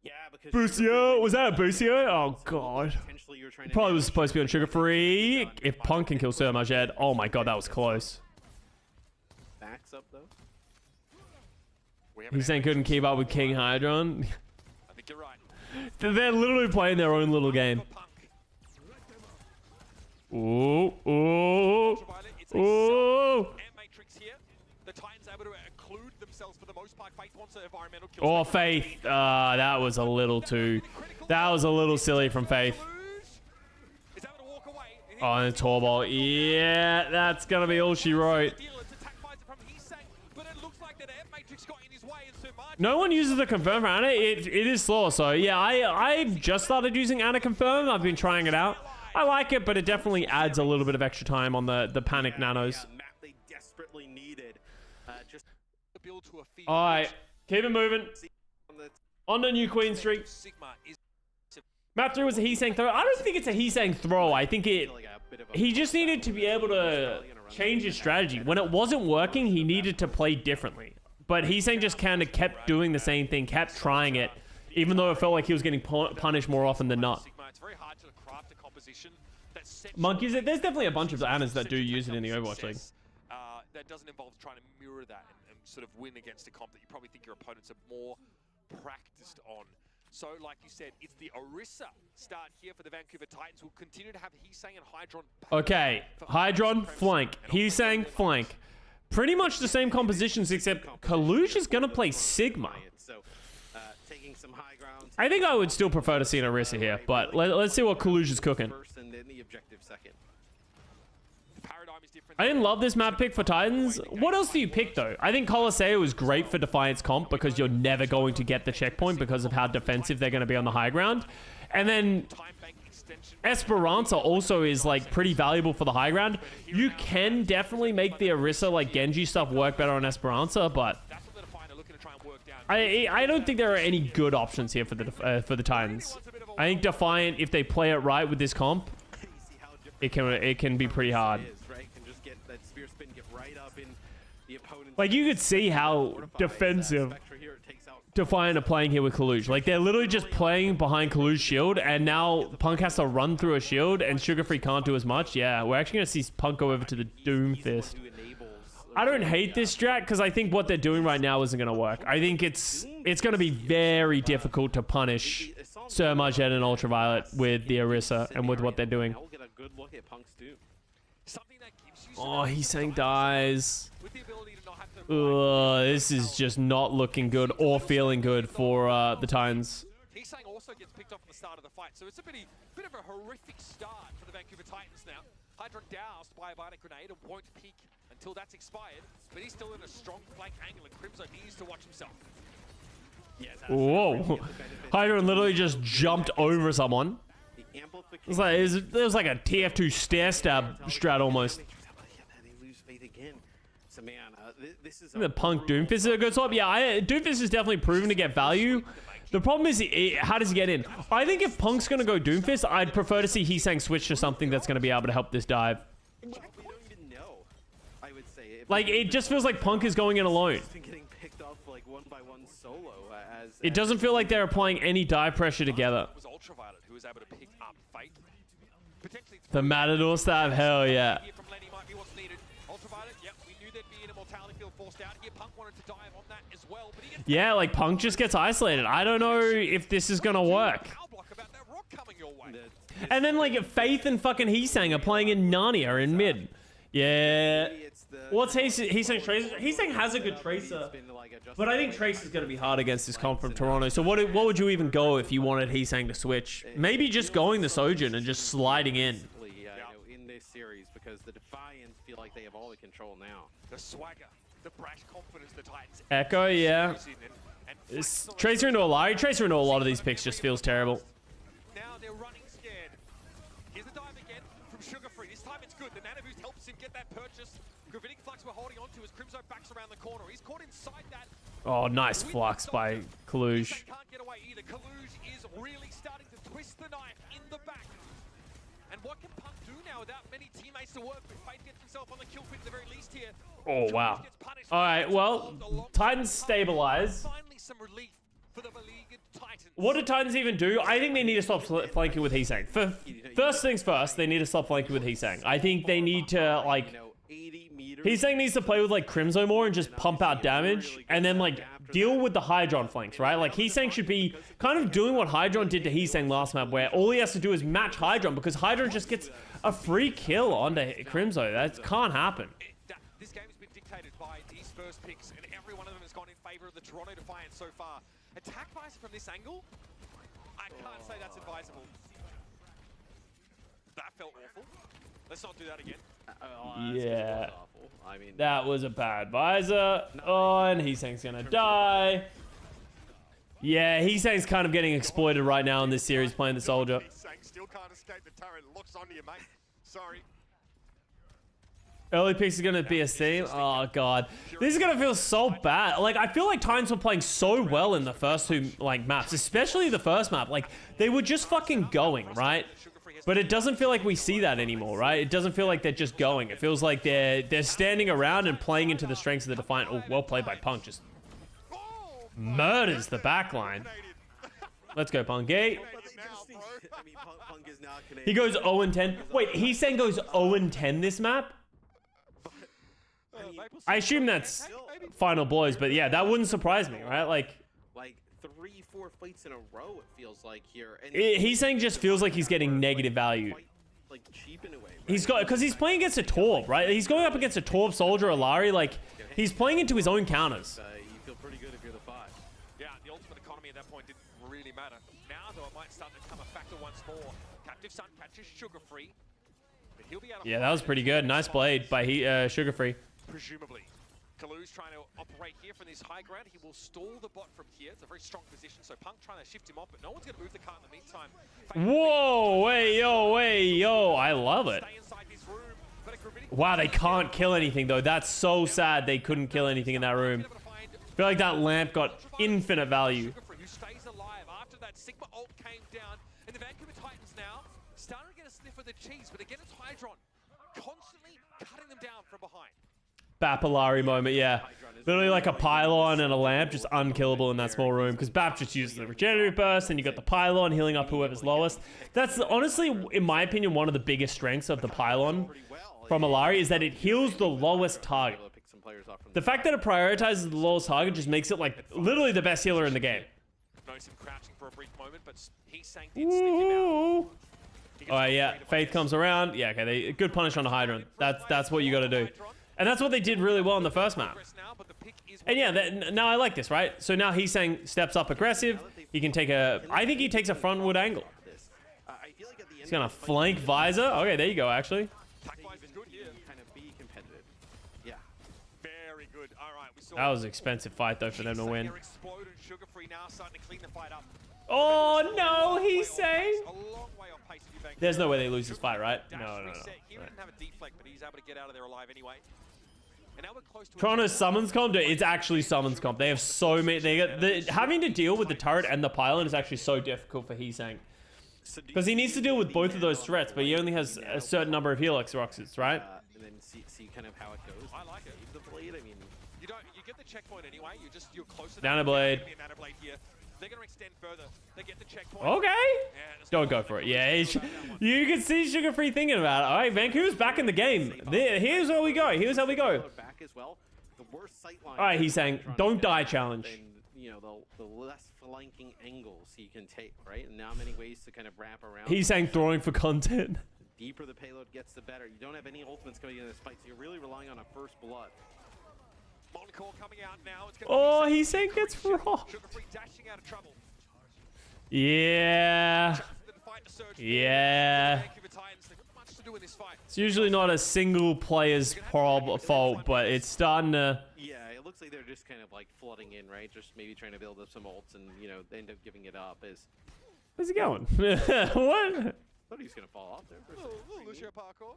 Yeah, because Busio, was that a Busio? Oh god. potentially you're trying to Probably was supposed to be on Sugar Free. If Punk can kill Sir Majed, oh my god, that was close. backs up though. He's saying couldn't keep up with King Hydron. I think you're right. They're literally playing their own little game. Ooh, ooh, ooh. Matrix here. The Titans able to occlude themselves for the most part. Faith wants an environmental kill. Oh, Faith. That was a little too... That was a little silly from Faith. Is able to walk away. Oh, and the Torball. Yeah, that's going to be all she wrote. No one uses the confirm for Ana. It is slow, so yeah, I've just started using Ana confirm. I've been trying it out. I like it, but it definitely adds a little bit of extra time on the panic nanos. Map they desperately needed. Just build to a feed. All right, keep it moving. On to New Queen Street. Sigma is Map 3 was a Heesang throw. I don't think it's a Heesang throw. I think he just needed to be able to change his strategy. When it wasn't working, he needed to play differently. But Heesang just kind of kept doing the same thing, kept trying it, even though it felt like he was getting punished more often than not. It's very hard to craft a composition that sets Monkeys, there's definitely a bunch of Anas that do use it in the Overwatch League. That doesn't involve trying to mirror that and sort of win against a comp that you probably think your opponents are more practiced on. So, like you said, it's the Orisa start here for the Vancouver Titans. We'll continue to have Heesang and Hydron. Okay, Hydron, flank. Heesang, flank. Pretty much the same compositions, except Kalush is going to play Sigma. I think I would still prefer to see an Orisa here, but let's see what Kalush is cooking. I didn't love this map pick for Titans. What else do you pick, though? I think Colosseo is great for Defiance comp because you're never going to get the checkpoint because of how defensive they're going to be on the high ground. And then Esperanza also is like pretty valuable for the high ground. You can definitely make the Orisa like Genji stuff work better on Esperanza, but I don't think there are any good options here for the Titans. I think Defiant, if they play it right with this comp, it can be pretty hard. Like you could see how defensive Defiant are playing here with Kalush. Like they're literally just playing behind Kalush's shield, and now Punk has to run through a shield, and Sugar Free can't do as much. Yeah, we're actually gonna see Punk go over to the Doomfist. I don't hate this strat because I think what they're doing right now isn't gonna work. I think it's gonna be very difficult to punish Sir Majed and Ultraviolet with the Orisa and with what they're doing. Oh, Heesang dies. This is just not looking good or feeling good for the Titans. Heesang also gets picked off at the start of the fight, so it's a bit of a horrific start for the Vancouver Titans now. Hydron doused by a bionic grenade and won't peek until that's expired, but he's still in a strong flank angle, and Crimzo needs to watch himself. Whoa. Hydron literally just jumped over someone. It was like a TF2 stair stab strat almost. The Punk Doomfist is a good swap. Yeah, Doomfist is definitely proven to get value. The problem is, how does he get in? I think if Punk's going to go Doomfist, I'd prefer to see Heesang switch to something that's going to be able to help this dive. Like, it just feels like Punk is going in alone. It doesn't feel like they're applying any dive pressure together. The Matador stab, hell yeah. Yeah, like Punk just gets isolated. I don't know if this is gonna work. And then like Faith and fucking Heesang are playing in Narnia in mid. Yeah. What's Heesang's Tracer? Heesang has a good Tracer, but I think Tracer's gonna be hard against this comp from Toronto. So what would you even go if you wanted Heesang to switch? Maybe just going the Sojin and just sliding in. In this series, because the Defiant feel like they have all the control now. The swagger, the brash confidence the Titans. Echo, yeah. Tracer into Illari. Tracer into a lot of these picks just feels terrible. Now they're running scared. Here's the dive again from Sugar Free. This time it's good. The Nano Boost helps him get that purchase. Gravitic Flux we're holding on to as Crimzo backs around the corner. He's caught inside that. Oh, nice flux by Kalush. Can't get away either. Kalush is really starting to twist the knife in the back. And what can Punk do now without many teammates to work with? Fate gets himself on the kill feed at the very least here. Oh, wow. All right, well, Titans stabilize. Finally some relief for the beleaguered Titans. What do Titans even do? I think they need to stop flanking with Heesang. First things first, they need to stop flanking with Heesang. I think they need to, like... Heesang needs to play with, like, Crimzo more and just pump out damage. And then, like, deal with the Hydron flanks, right? Like, Heesang should be kind of doing what Hydron did to Heesang last map, where all he has to do is match Hydron, because Hydron just gets a free kill onto Crimzo. That can't happen. This game has been dictated by these first picks, and every one of them has gone in favor of the Toronto Defiant so far. Attack Visor from this angle? I can't say that's advisable. That felt awful. Let's not do that again. Yeah. I mean, That was a bad visor. Oh, and Heesang's gonna die. Yeah, Heesang's kind of getting exploited right now in this series playing the soldier. Still can't escape the turret. Looks onto you, mate. Sorry. Early picks are gonna be a theme. Oh god, this is gonna feel so bad. Like, I feel like Titans were playing so well in the first two maps, especially the first map. Like, they were just fucking going, right? But it doesn't feel like we see that anymore, right? It doesn't feel like they're just going. It feels like they're standing around and playing into the strengths of the Defiant. Oh, well played by Punk. Just murders the backline. Let's go, Punky. He goes 0-10. Wait, he's saying goes 0-10 this map? I assume that's final blows, but yeah, that wouldn't surprise me, right? Like 3-4 fights in a row, it feels like here. And he's saying just feels like he's getting negative value. Like cheap in a way. Right? He's got, because he's playing against a Torb, right? He's going up against a Torb, Soldier, Illari. Like, he's playing into his own counters. You feel pretty good if you're the 5. Yeah, the ultimate economy at that point didn't really matter. Now, though, it might start to become a factor once more. Captive Sun catches Sugar Free. But he'll be able to Yeah, that was pretty good. Nice blade by Sugar Free. Presumably. Kalu's trying to operate here from this high ground. He will stall the bot from here. It's a very strong position, so Punk trying to shift him off, but no one's going to move the car in the meantime. Whoa, way, yo. I love it. Wow, they can't kill anything, though. That's so sad they couldn't kill anything in that room. I feel like that lamp got infinite value. Who stays alive after that Sigma ult came down, and the Vancouver Titans now starting to get a sniff of the cheese, but again, it's Hydron constantly cutting them down from behind. Bapilari moment, yeah. Literally like a pylon and a lamp, just unkillable in that small room. Because Bap just uses the regenerative burst, and you got the pylon healing up whoever's lowest. That's honestly, in my opinion, one of the biggest strengths of the pylon from Illari is that it heals the lowest target. The fact that it prioritizes the lowest target just makes it like literally the best healer in the game. Notice him crouching for a brief moment, but he's saying did sneak him out. Alright, yeah. Faith comes around. Yeah, okay. Good punish on the Hydron. That's what you got to do. And that's what they did really well in the first map. And yeah, now I like this, right? So now he's saying steps up aggressive. He can take a... I think he takes a frontwood angle. He's going to flank Visor. Okay, there you go, actually. That was an expensive fight, though, for them to win. Oh, no, he's saying... There's no way they lose this fight, right? No. He didn't have a deflect, but he's able to get out of there alive anyway. And now we're close to Toronto's summons comp, it's actually summons comp. They have so many. Having to deal with the turret and the pylon is actually so difficult for Heesang. Because he needs to deal with both of those threats, but he only has a certain number of Helix Roxas, right? And then see kind of how it goes. I like it. The blade, I mean, you get the checkpoint anyway. You're closer. Nanoblade. Nanoblade here. They're going to extend further. They get the checkpoint. Okay. Yeah, Don't go for it. Yeah, you can see Sugar Free thinking about it. All right, Vancouver's back in the game. Here's where we go. Here's how we go. All right, he's saying, don't die challenge. You know, the less flanking angles you can take, right? And now many ways to kind of wrap around. He's saying throwing for content. The deeper the payload gets, the better. You don't have any ultimates coming into this fight, so you're really relying on a first blood. Coming out now. It's Oh, he's saying gets raw. Dashing out of trouble. Yeah. Yeah. It's usually not a single player's fault, but it's starting to... Yeah, it looks like they're just kind of like flooding in, right? Just maybe trying to build up some ults and, you know, they end up giving it up. Where's he going? What? Thought he was gonna fall off there for a Little second. Lucio parkour.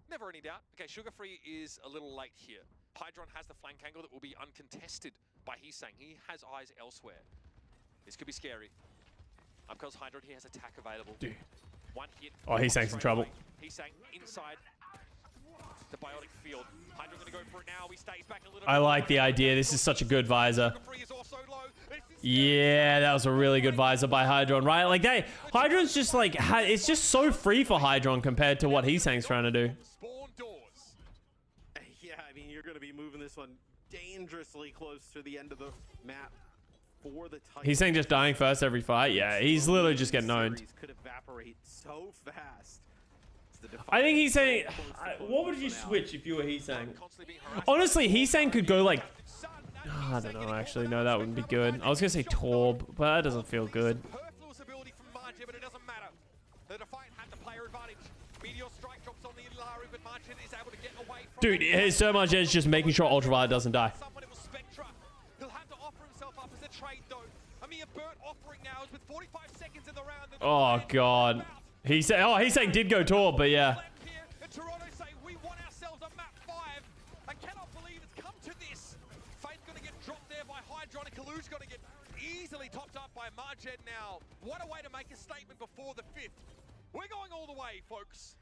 Never any doubt. Okay, Sugar Free is a little late here. Hydron has the flank angle that will be uncontested by Heesang. He has eyes elsewhere. This could be scary. Because Hydron here has attack available. Dude. One hit. Oh, Heesang's in trouble. Heesang inside the biotic field. Hydron gonna go for it now. He stays back a little. I like the idea. This is such a good visor. Sugar Free is also low. Yeah, that was a really good visor by Hydron, right? Like, hey, Hydron's just like, it's just so free for Hydron compared to what Heesang's trying to do. Spawn doors. Yeah, I mean, you're gonna be moving this one dangerously close to the end of the map for the Titans. Heesang just dying first every fight. Yeah, he's literally just getting owned. Could evaporate so fast. I think Heesang, what would you switch if you were Heesang? Honestly, Heesang could go like, I don't know, actually. No, that wouldn't be good. I was going to say Torb, but that doesn't feel good. Superfluous ability from Margin, but it doesn't matter. The Defiant had the player advantage. Meteor strike drops on the Illari, but Margin is able to get away from Dude, his so much is just making sure Ultraviolet doesn't die. Someone, it was Spectra. He'll have to offer himself up as a trade, though. A mere Burt offering now is with 45 seconds in the round. Oh, God. Heesang did go Torb, but yeah. And Toronto say, we want ourselves a map 5. I cannot believe it's come to this. Fate's going to get dropped there by Hydron, and Kalu's going to get easily topped up by Marged now. What a way to make a statement before the 5th. We're going all the way, folks.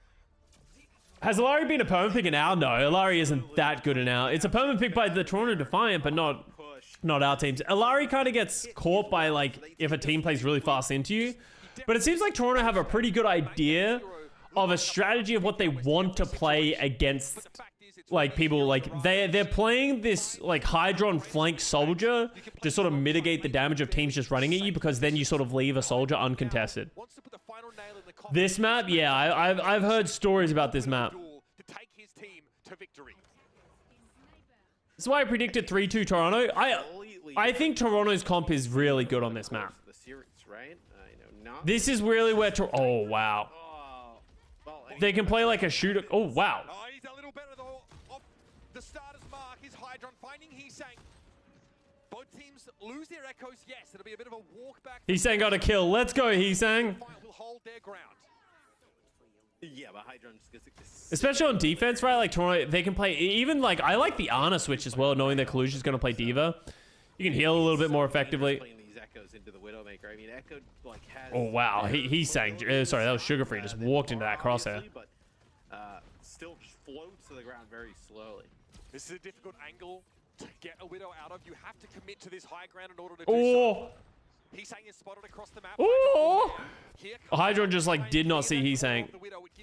Has Illari been a permanent pick in our? No, Illari isn't that good in our. It's a permanent pick by the Toronto Defiant, but not our teams. Illari kind of gets caught by, like, if a team plays really fast into you. But it seems like Toronto have a pretty good idea of a strategy of what they want to play against, like, people. Like, they're playing this, like, Hydron flank soldier to sort of mitigate the damage of teams just running at you, because then you sort of leave a soldier uncontested. This map, yeah, I've heard stories about this map. To take his team to victory. That's why I predicted 3-2 Toronto. I think Toronto's comp is really good on this map. The series, right? Not This is really where oh, wow. well, They can play like a shooter. Oh, wow. Oh, he's a little better though. Off the starter's mark is Hydron finding Heesang. Both teams lose their echoes. Yes, it'll be a bit of a walk back. Heesang got a kill. Let's go, Heesang. Will hold their ground. yeah, but Hydron's Especially on defense, right? Like Toronto, they can play. Even like, I like the Ana switch as well, knowing that Kalusia's going to play Diva. You can heal a little bit more effectively. playing these echoes into the Widowmaker. I mean, Echo like has. Oh, wow. Heesang. Sorry, that was Sugar Free. Just walked into that crosshair. But still just floats to the ground very slowly. This is a difficult angle to get a Widow out of. You have to commit to this high ground in order to do Oh. so. Heesang is spotted across the map. Oh. Here Hydron just like did not see Heesang.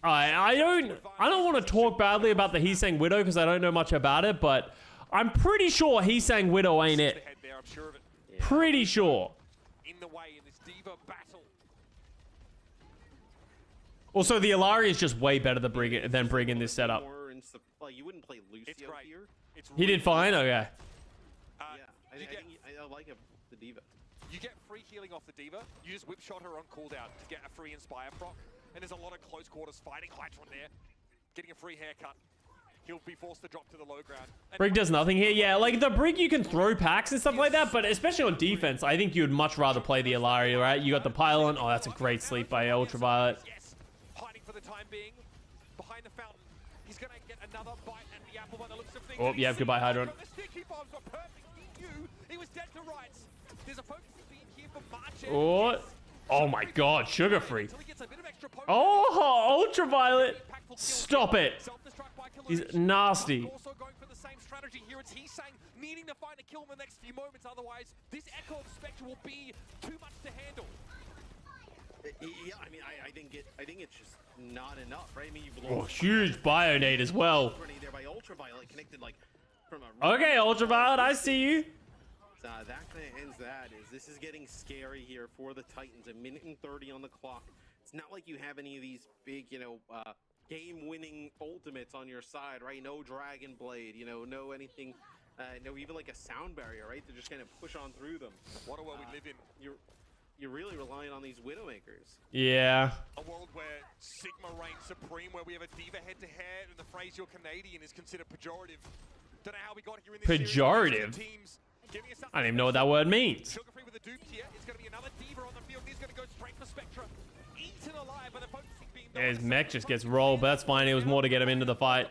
I don't want to talk badly about the Heesang Widow because I don't know much about it, but I'm pretty sure Heesang Widow ain't it. I'm sure of it. Pretty sure. In the way in this Diva battle. Also, the Illari is just way better than Brig in this setup. Like, you wouldn't play Lucio It's great. here. It's He did fine? Okay. Yeah, I like the Diva. You get free healing off the Diva. You just whip shot her on cooldown to get a free Inspire proc. And there's a lot of close quarters fighting Hydron there. Getting a free haircut. He'll be forced to drop to the low ground. And Brig does nothing here. Yeah, like the Brig, you can throw packs and stuff like that, but especially on defense, I think you would much rather play the Illari, right? You got the pylon. Oh, that's a great sleep by Ultraviolet. Yes, hiding for the time being. Behind the fountain. He's going to get another bite at the apple by the looks of things. Oh, yeah, goodbye, Hydron. The sticky bombs were perfect. He knew he was dead to rights. There's a focus beam here for March. Oh my god, Sugar Free. Oh, Ultraviolet. Stop it. He's nasty. Also going for the same strategy here. It's Heesang needing to find a kill in the next few moments. Otherwise, this Echo of Spectre will be too much to handle. Yeah, I mean, I think it's just not enough, right? I mean, you've Oh, lost huge Bionade as well. there by Ultraviolet connected like from a Okay, Ultraviolet, I see you. that kind of ends that. This is getting scary here for the Titans. A minute and 30 on the clock. It's not like you have any of these big, game-winning ultimates on your side, right? No Dragon Blade, no anything, no even like a sound barrier, right? To just kind of push on through them. What a world we live in. You're really relying on these Widowmakers. Yeah. A world where Sigma reigns supreme, where we have a Diva head-to-head, and the phrase "you're Canadian" is considered pejorative. Don't know how we got here in this Pejorative? series. Teams giving us I don't even know what that word means. Sugar Free with a dupe here. It's going to be another Diva on the field. He's going to go straight for Spectra. Eaten alive by the focusing beam Yeah, his mech just gets rolled, but that's fine. It was more to get him into the fight.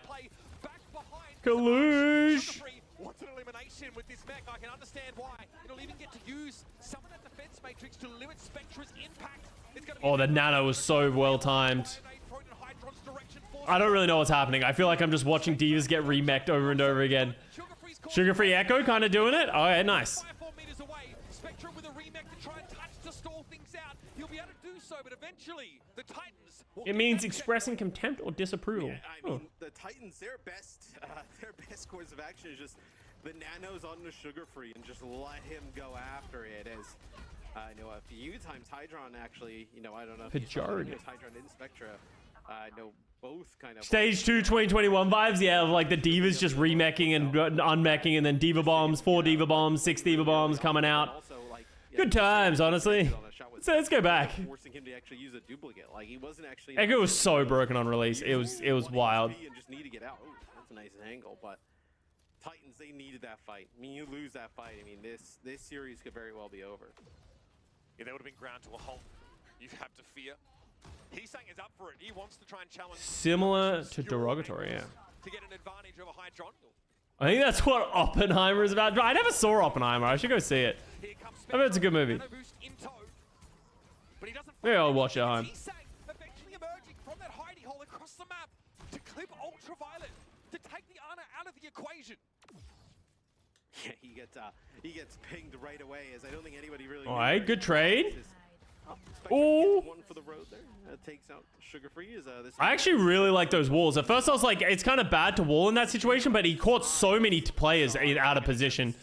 Kalush! What's an elimination with this mech? I can understand why. It'll even get to use some of that defense matrix to limit Spectra's impact. Oh, the nano was so well timed. I don't really know what's happening. I feel like I'm just watching Divas get remech'd over and over again. Sugar-free Echo kind of doing it. Oh, yeah, nice. Spectra with a remech to try and touch to stall things out. He'll be able to do so, but eventually the Titans. It means expressing contempt or disapproval. Yeah, I mean, the Titans, their best course of action is just the nanos on the sugar-free and just let him go after it. As I know a few times Hydron actually, you know, I don't know if Pejorative. Hydron and Spectra, I know both kind of Stage 2 2021 vibes, yeah, of like the Divas just remeching and unmeching, and then Diva Bombs, 4 Diva Bombs, 6 Diva Bombs coming out. Also, like, Good times, honestly. So let's go back. Forcing him to actually use a duplicate. Like he wasn't actually. Echo was so broken on release. It was wild. And just need to get out. Oh, that's a nice angle, but Titans, they needed that fight. I mean, you lose that fight. I mean, this series could very well be over. Yeah, they would have been ground to a halt. You have to fear. He's saying he's up for it. He wants to try and challenge. Similar to derogatory, yeah. To get an advantage over Hydron. I think that's what Oppenheimer is about. I never saw Oppenheimer. I should go see it. I bet it's a good movie. Maybe I'll watch it at home. Eventually emerging from that hidey hole across the map to clip Ultraviolet to take the Ana out of the equation. Yeah, he gets pinged right away, as I don't think anybody really. All right, good trade. Oh, one for the road there. Takes out Sugar-free. I actually really like those walls. At first, I was like, it's kind of bad to wall in that situation, but he caught so many players out of position.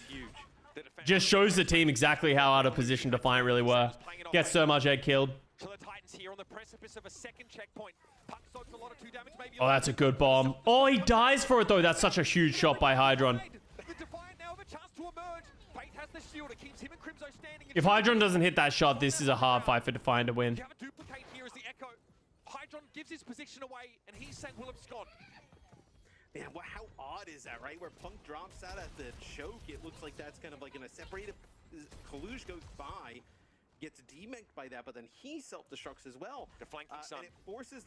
Just shows the team exactly how out of position Defiant really were. Gets so much egg killed. So the Titans here on the precipice of a second checkpoint. Puck soaks a lot of 2 damage, maybe. Oh, that's a good bomb. Oh, he dies for it though. That's such a huge shot by Hydron. The Defiant now have a chance to emerge. Bait has the shield. It keeps him and Crimzo standing. If Hydron doesn't hit that shot, this is a hard fight for Defiant to win. You have a duplicate here as the Echo. Hydron gives his position away, and he's saying Will abscond. Man, how odd is that, right? Where Punk drops out at the choke, it looks like that's kind of like in a separated. Kalush goes by, gets demeked by that, but then he self-destructs as well. The flanking sun. And it forces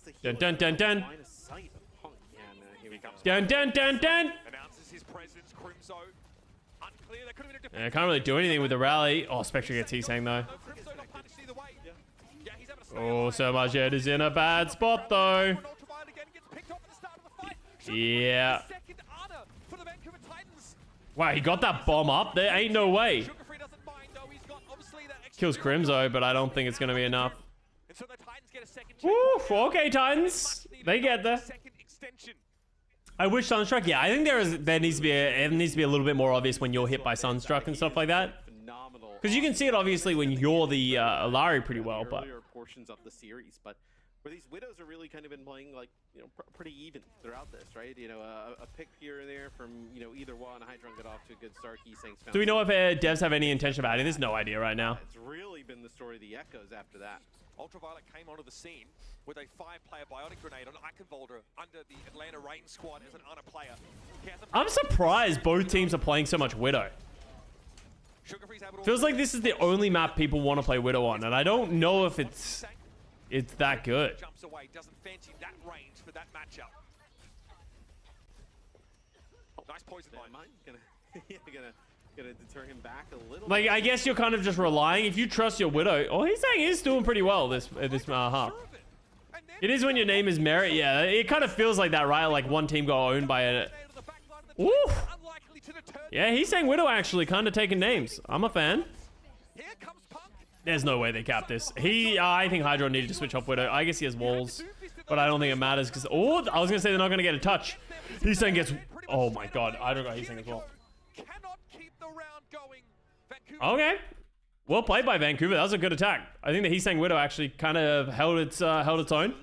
the Dun dun dun dun. line of sight of Punk. Yeah, no, here he comes. Dun dun dun dun. Announces his presence. Crimzo. Unclear. That could have been a defense. Yeah, can't really do anything with the rally. Oh, Spectre gets T-Sang though. No, Crimzo not punished either way. Yeah, he's having a stay Oh, alive. so much Ed is in a bad spot though. Ultraviolet again gets picked off at the start of the fight. Yeah. Second honor for the Vancouver Titans. Wow, he got that bomb up. There ain't no way. Sugar-free doesn't mind though. He's got obviously that extra Kills Crimzo, but I don't think it's going to be enough. And so the Titans get a second Woo, okay, Titans. They get there. second extension. I wish Sunstruck. Yeah, I think there needs to be a little bit more obvious when you're hit by Sunstruck and stuff like that. Phenomenal. Because you can see it obviously when you're the Illari pretty well, but Earlier portions of the series, but where these Widows are really kind of been playing like, you know, pretty even throughout this, right? You know, a pick here and there from, you know, either one. Hydron got off to a good start. do we know if devs have any intention of adding this? No idea right now. It's really been the story of the Echoes after that. Ultraviolet came onto the scene with a 5-player biotic grenade on Iconvolder under the Atlanta Rain squad as an honor player. I'm surprised both teams are playing so much Widow. Feels like this is the only map people want to play Widow on, and I don't know if it's that good. Jumps away, doesn't fancy that range for that matchup. Nice poison line. Gonna deter him back a little. Like, I guess you're kind of just relying. If you trust your Widow, oh, he's saying he's doing pretty well this half. It is when your name is Merit. Yeah, it kind of feels like that, right? Like one team got owned by a. Ooh. Yeah, he's saying Widow actually kind of taking names. I'm a fan. There's no way they cap this. I think Hydro needed to switch off Widow. I guess he has walls, but I don't think it matters because. Oh, I was gonna say they're not gonna get a touch. He's saying gets. Oh my God, I don't know. He's saying as well. Okay. Well played by Vancouver. That was a good attack. I think the Heesang Widow actually kind of held its own.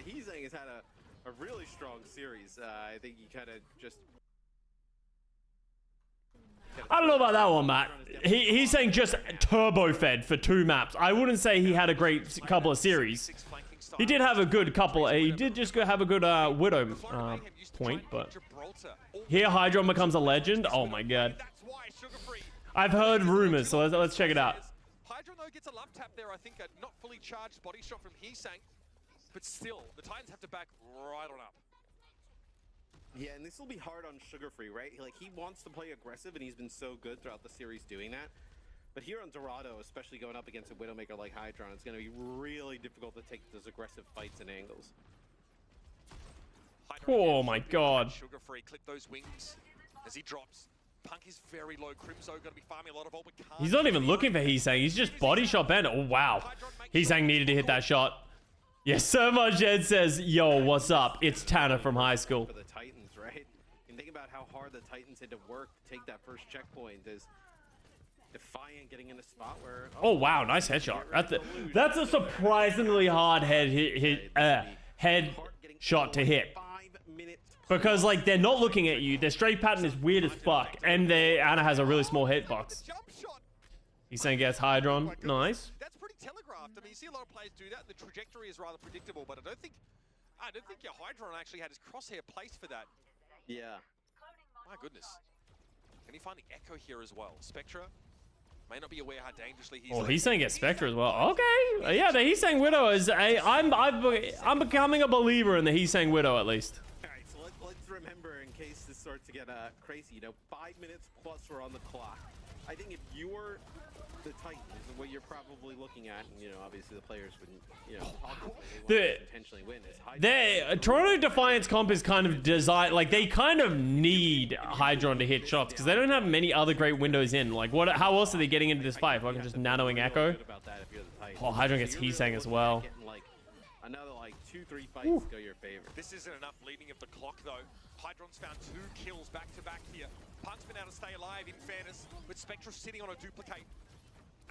Heesang has had a really strong series. I think he kind of just. I don't know about that one, Matt. He's saying just turbo fed for 2 maps. I wouldn't say he had a great couple of series. He did have a good couple. He did just have a good Widow point, but here Hydro becomes a legend. Oh my God. I've heard rumors, so let's check it out. Hydro though gets a love tap there. I think a not fully charged body shot from Heesang. but still, the Titans have to back right on up. Yeah, and this will be hard on Sugar Free, right? Like, he wants to play aggressive, and he's been so good throughout the series doing that. But here on Dorado, especially going up against a Widowmaker like Hydron, it's going to be really difficult to take those aggressive fights and angles. Oh my god. Sugar Free, clip those wings as he drops. Punk is very low. Crimzo going to be farming a lot of ult, but can't. He's not even looking for Heesang. He's just body shot bent. Oh, wow. Heesang needed to hit that shot. Yes, so much Ed says, yo, what's up? It's Tanner from high school. For the Titans, right? And think about how hard the Titans had to work to take that first checkpoint. There's Defiant getting in a spot where... Oh, wow. Nice headshot. That's a surprisingly hard head shot to hit. Because, like, they're not looking at you. Their straight pattern is weird as fuck. And Anna has a really small hitbox. He's saying gets Hydron. Nice. That's pretty telegraphed. I mean, you see a lot of players do that. The trajectory is rather predictable, but I don't think your Hydron actually had his crosshair placed for that. Yeah. My goodness. Can you find the Echo here as well? Spectra may not be aware how dangerously he's... Oh, he's saying get Spectre as well. Okay. Yeah, the He's saying Widow is... I'm becoming a believer in the He's saying Widow, at least. Alright, so let's remember, in case this starts to get crazy, 5 minutes plus we're on the clock. I think if you're the Titans, what you're probably looking at, and obviously the players wouldn't, probably potentially win is Toronto Defiance comp is kind of designed, like, they kind of need Hydron to hit shots because they don't have many other great windows in. Like, how else are they getting into this fight? If I can just nanoing Echo. Oh, Hydron gets Heesang as well. Another 2-3 fights go your favor. This isn't enough leading of the clock though. Hydron's found 2 kills back to back here. Punk's been able to stay alive in fairness, with Spectra sitting on a duplicate.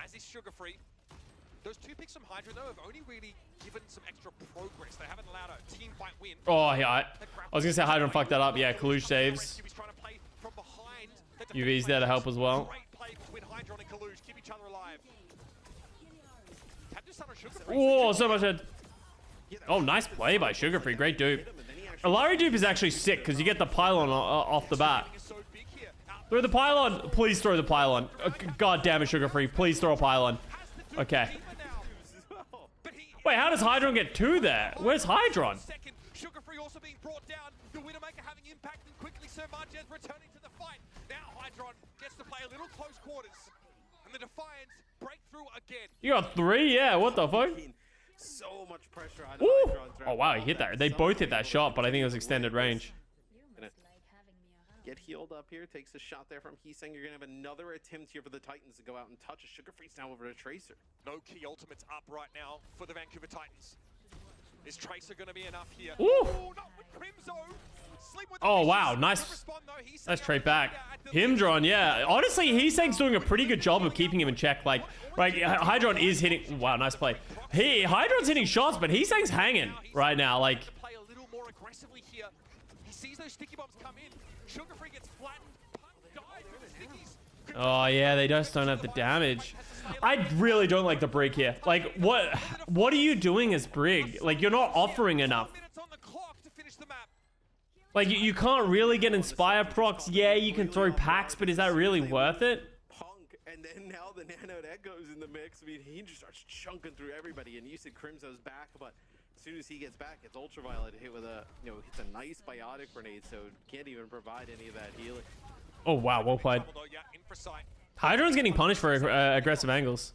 As is Sugar Free. Those 2 picks from Hydra though have only really given some extra progress. They haven't allowed a team fight win. Oh yeah, I was gonna say Hydron fucked that up. Yeah, Kalush saves. UV's there to help as well. Great play between Hydron and Kalush. Keep each other alive. Oh, so much head. Oh, nice play by Sugar Free. Great dupe. Illari dupe is actually sick because you get the pylon off the bat. Throw the pylon. Please throw the pylon. God damn it, Sugar Free. Please throw a pylon. Okay. Wait, how does Hydron get 2 there? Where's Hydron? Sugar Free also being brought down. The Widowmaker having impact and quickly Sir Marquez returning to the fight. Now Hydron gets to play a little close quarters. And the Defiant break through again. You got 3? Yeah, what the fuck? So much pressure on Hydron. Oh wow, he hit that. They both hit that shot, but I think it was extended range. Get healed up here, takes a shot there from Heesang. You're gonna have another attempt here for the Titans to go out and touch a Sugar Free's now over to Tracer. No key ultimates up right now for the Vancouver Titans. Is Tracer gonna be enough here? Ooh. Oh, not with Crimzo. Oh wow, nice. Nice trade back. Himdron, yeah. Honestly, Heesang's doing a pretty good job of keeping him in check. Like, Hydron is hitting. Wow, nice play. Hydron's hitting shots, but Heesang's hanging right now. Like, play a little more aggressively here. He sees those sticky bombs come in. Sugar Free gets flattened. Punk dies with the stickies. oh yeah, they just don't have the damage. I really don't like the Brig here. Like, what are you doing as Brig? Like, you're not offering enough. Like, you can't really get Inspire procs. Yeah, you can throw packs, but is that really worth it? Punk, and then now the Nanoed Echo's in the mix. I mean, he just starts chunking through everybody, and you said Crimzo's back, but as soon as he gets back, it's Ultraviolet hit with a, it's a nice biotic grenade, so can't even provide any of that healing. Oh wow, well played. Hydron's getting punished for aggressive angles.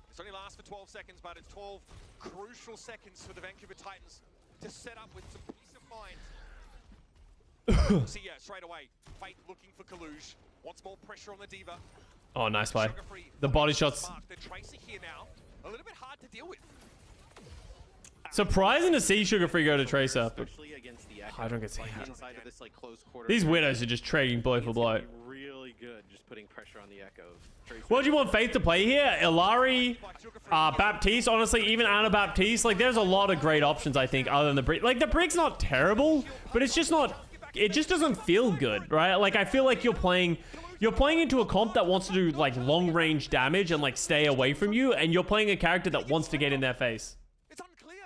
This only lasts for 12 seconds, but it's 12 crucial seconds for the Vancouver Titans to set up with some peace of mind. See, yeah, straight away, Fate looking for Kalush. Wants more pressure on the Diva. Oh, nice play. The body shots. The Tracer here now, a little bit hard to deal with. Surprising to see Sugar Free go to Tracer, but Especially against the Echo. Hydron gets hit. Inside of this close quarter. These Widows are just trading blow for blow. Really good, just putting pressure on the Echo. What do you want Faith to play here? Illari, Baptiste, honestly, even Anabaptiste. Like, there's a lot of great options, I think, other than the Brig. Like, the Brig's not terrible, but it's just not... It just doesn't feel good, right? Like, I feel like you're playing into a comp that wants to do, like, long-range damage and, like, stay away from you, and you're playing a character that wants to get in their face. It's unclear.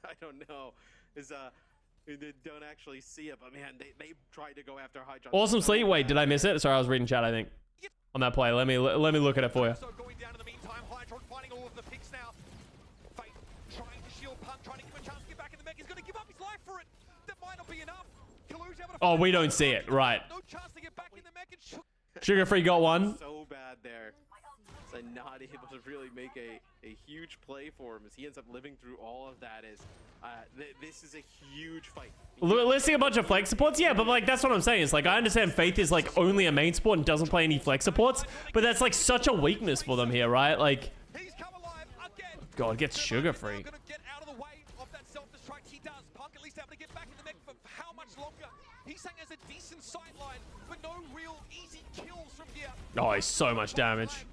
I don't know. They don't actually see it, but man, they tried to go after Hydron. Awesome sleep. Wait, did I miss it? Sorry, I was reading chat, I think. On that play. Let me look at it for you. So going down in the meantime, Hydron finding all of the picks now. Fate trying to shield Punk, trying to give him a chance to get back in the mech. He's going to give up his life for it. That might not be enough. Kalush able to Oh, we don't see it. Right. No chance to get back in the mech, and Sugar Free got one. So bad there. So not able to really make a huge play for him as he ends up living through all of that. This is a huge fight. Listing a bunch of flex supports, yeah, but like that's what I'm saying. It's like I understand Faith is like only a main support and doesn't play any flex supports, but that's like such a weakness for them here, right? Like, he's come alive again. God, gets Sugar Free. Gonna get out of the way of that self-destruct. He does. Punk at least able to get back in the mech for how much longer? He's saying there's a decent sight line, but no real easy kills from here. Oh, he's so much damage.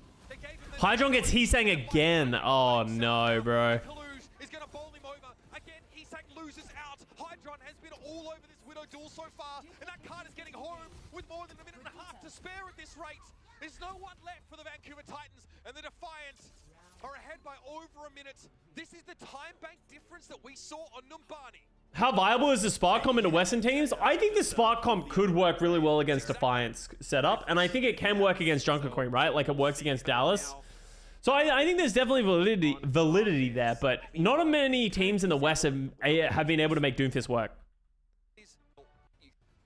Hydron gets Heesang again. Oh no, bro. Kalush is going to bowl him over. Again, Heesang loses out. Hydron has been all over this Widow duel so far, and that card is getting home with more than a minute and a half to spare at this rate. There's no one left for the Vancouver Titans, and the Defiant are ahead by over a minute. This is the time bank difference that we saw on Numbani. How viable is the Spark Comp into Western teams? I think the Spark Comp could work really well against Defiant's setup, and I think it can work against Junker Queen, right? Like it works against Dallas. So I think there's definitely validity there, but not many teams in the West have been able to make Doomfist work.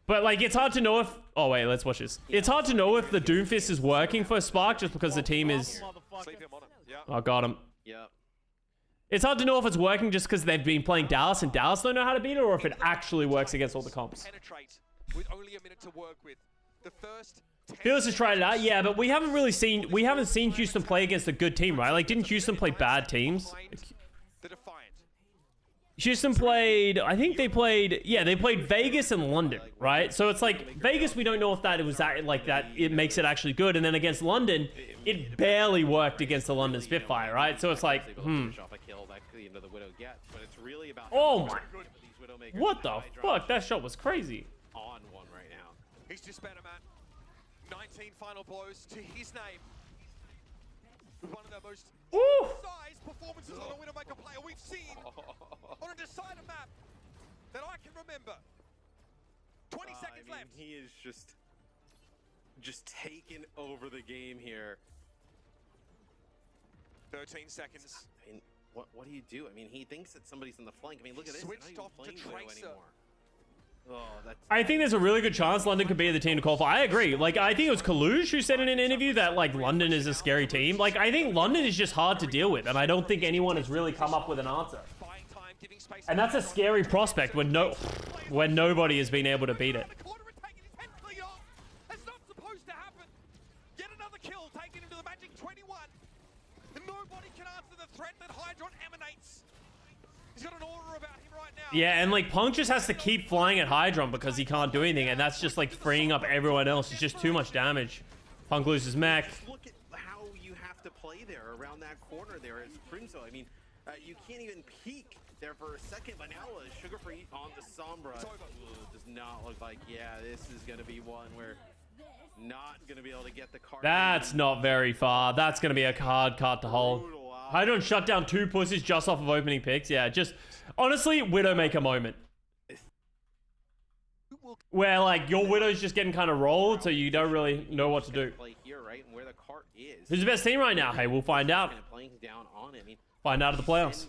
But like, it's hard to know if... Oh wait, let's watch this. It's hard to know if the Doomfist is working for Spark just because the team is... Oh, got him. Yep. It's hard to know if it's working just because they've been playing Dallas and Dallas don't know how to beat it, or if it actually works against all the comps. Penetrate with only a minute to work with. The first Fearless has tried it out, yeah, but we haven't seen Houston play against a good team, right? Like, didn't Houston play bad teams? The Defiant. Houston played, I think they played, yeah, they played Vegas and London, right? So it's like, Vegas, we don't know if that it was that, like that, it makes it actually good. And then against London, it barely worked against the London Spitfire, right? So it's like, Oh my, what the fuck? That shot was crazy. On one right now. He's just better, man. 19 final blows to his name. One of the most size performances on a Widowmaker player we've seen on a decider map that I can remember. 20 seconds left. He is just taking over the game here. 13 seconds. I mean, what do you do? I mean, he thinks that somebody's on the flank. I mean, look at this. Switched off to Tracer. Oh, that's... I think there's a really good chance London could be the team to call for. I agree. Like, I think it was Kalush who said in an interview that, like, London is a scary team. Like, I think London is just hard to deal with, and I don't think anyone has really come up with an answer. And that's a scary prospect when nobody has been able to beat it. That's not supposed to happen. Yet another kill taken into the Magic 21. And nobody can answer the threat that Hydron emanates. He's got an aura about him right now. Yeah, and like Punk just has to keep flying at Hydron because he can't do anything, and that's just like freeing up everyone else. It's just too much damage. Punk loses mech. Look at how you have to play there around that corner there as Crimso. I mean, you can't even peek there for a second, but now Sugar Free on the Sombra does not look like, yeah, this is going to be one where not going to be able to get the card. That's not very far. That's going to be a hard card to hold. Hydron shut down 2 pussies just off of opening picks. Yeah, just honestly, Widowmaker moment. Where like your Widow's just getting kind of rolled, so you don't really know what to do. Who's the best team right now? Hey, we'll find out. Find out at the playoffs.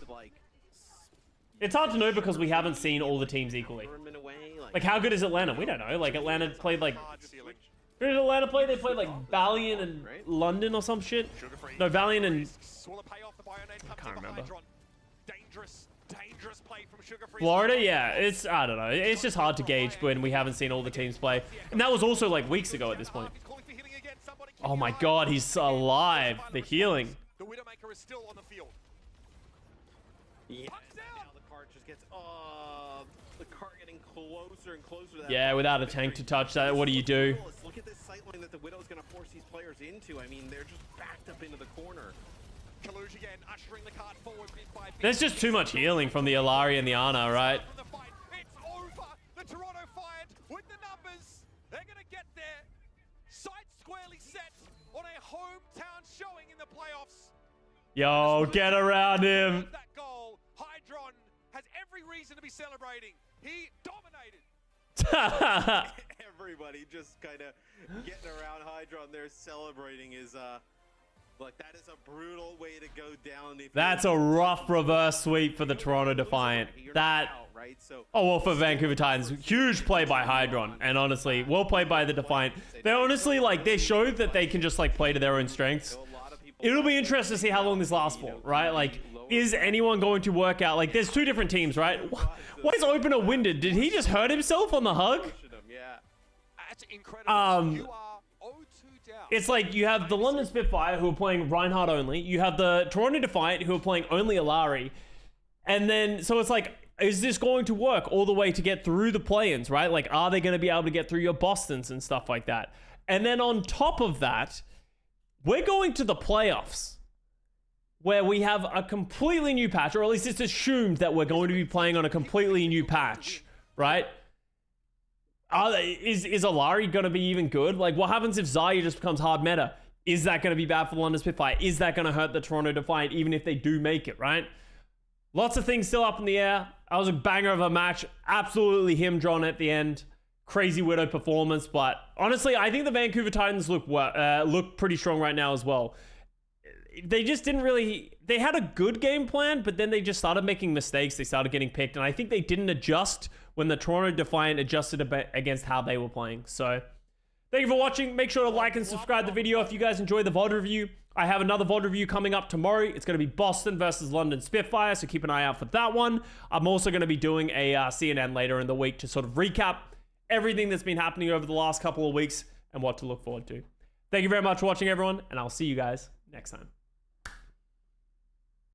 It's hard to know because we haven't seen all the teams equally. Like, how good is Atlanta? We don't know. Like, Atlanta played like... Who did Atlanta play? They played like Valiant and London or some shit. No, Valiant and... I can't remember. Florida? Yeah, it's... I don't know. It's just hard to gauge when we haven't seen all the teams play. And that was also like weeks ago at this point. Oh my god, he's alive. The healing. The Widowmaker is still on the field. Yeah, now the card just gets... the card getting closer and closer to that. Yeah, without a tank to touch that, what do you do? Look at this sightline that the Widow's going to force these players into. I mean, they're just backed up into the corner. Kalush again, ushering the card forward bit by bit. There's just too much healing from the Illari and the Ana, right? It's over. The Toronto Defiant with the numbers. They're going to get there. Sights squarely set on a hometown showing in the playoffs. Yo, get around him. That goal, Hydron has every reason to be celebrating. He dominated. Everybody just kind of getting around Hydron there, celebrating his Look, that is a brutal way to go down. That's a rough reverse sweep for the Toronto Defiant. That, oh, well, for Vancouver Titans, huge play by Hydron. And honestly, well played by the Defiant. They honestly, like, they showed that they can just, like, play to their own strengths. It'll be interesting to see how long this lasts for, right? Like, is anyone going to work out? Like, there's two different teams, right? Why is Opener winded? Did he just hurt himself on the hug? That's incredible. You are 0-2 down. It's like you have the London Spitfire who are playing Reinhardt only. You have the Toronto Defiant who are playing only Illari. And then, so it's like, is this going to work all the way to get through the play-ins, right? Like, are they going to be able to get through your Bostons and stuff like that? And then on top of that, we're going to the playoffs where we have a completely new patch, or at least it's assumed that we're going to be playing on a completely new patch, right? Is Illari going to be even good? Like, what happens if Zarya just becomes hard meta? Is that going to be bad for the London Spitfire? Is that going to hurt the Toronto Defiant, even if they do make it, right? Lots of things still up in the air. That was a banger of a match. Absolutely him drawn at the end. Crazy Widow performance. But honestly, I think the Vancouver Titans look pretty strong right now as well. They just didn't really... They had a good game plan, but then they just started making mistakes. They started getting picked. And I think they didn't adjust when the Toronto Defiant adjusted a bit against how they were playing. So, thank you for watching. Make sure to like and subscribe to the video if you guys enjoyed the VOD review. I have another VOD review coming up tomorrow. It's going to be Boston versus London Spitfire, so keep an eye out for that one. I'm also going to be doing a CNN later in the week to sort of recap everything that's been happening over the last couple of weeks and what to look forward to. Thank you very much for watching, everyone, and I'll see you guys next time.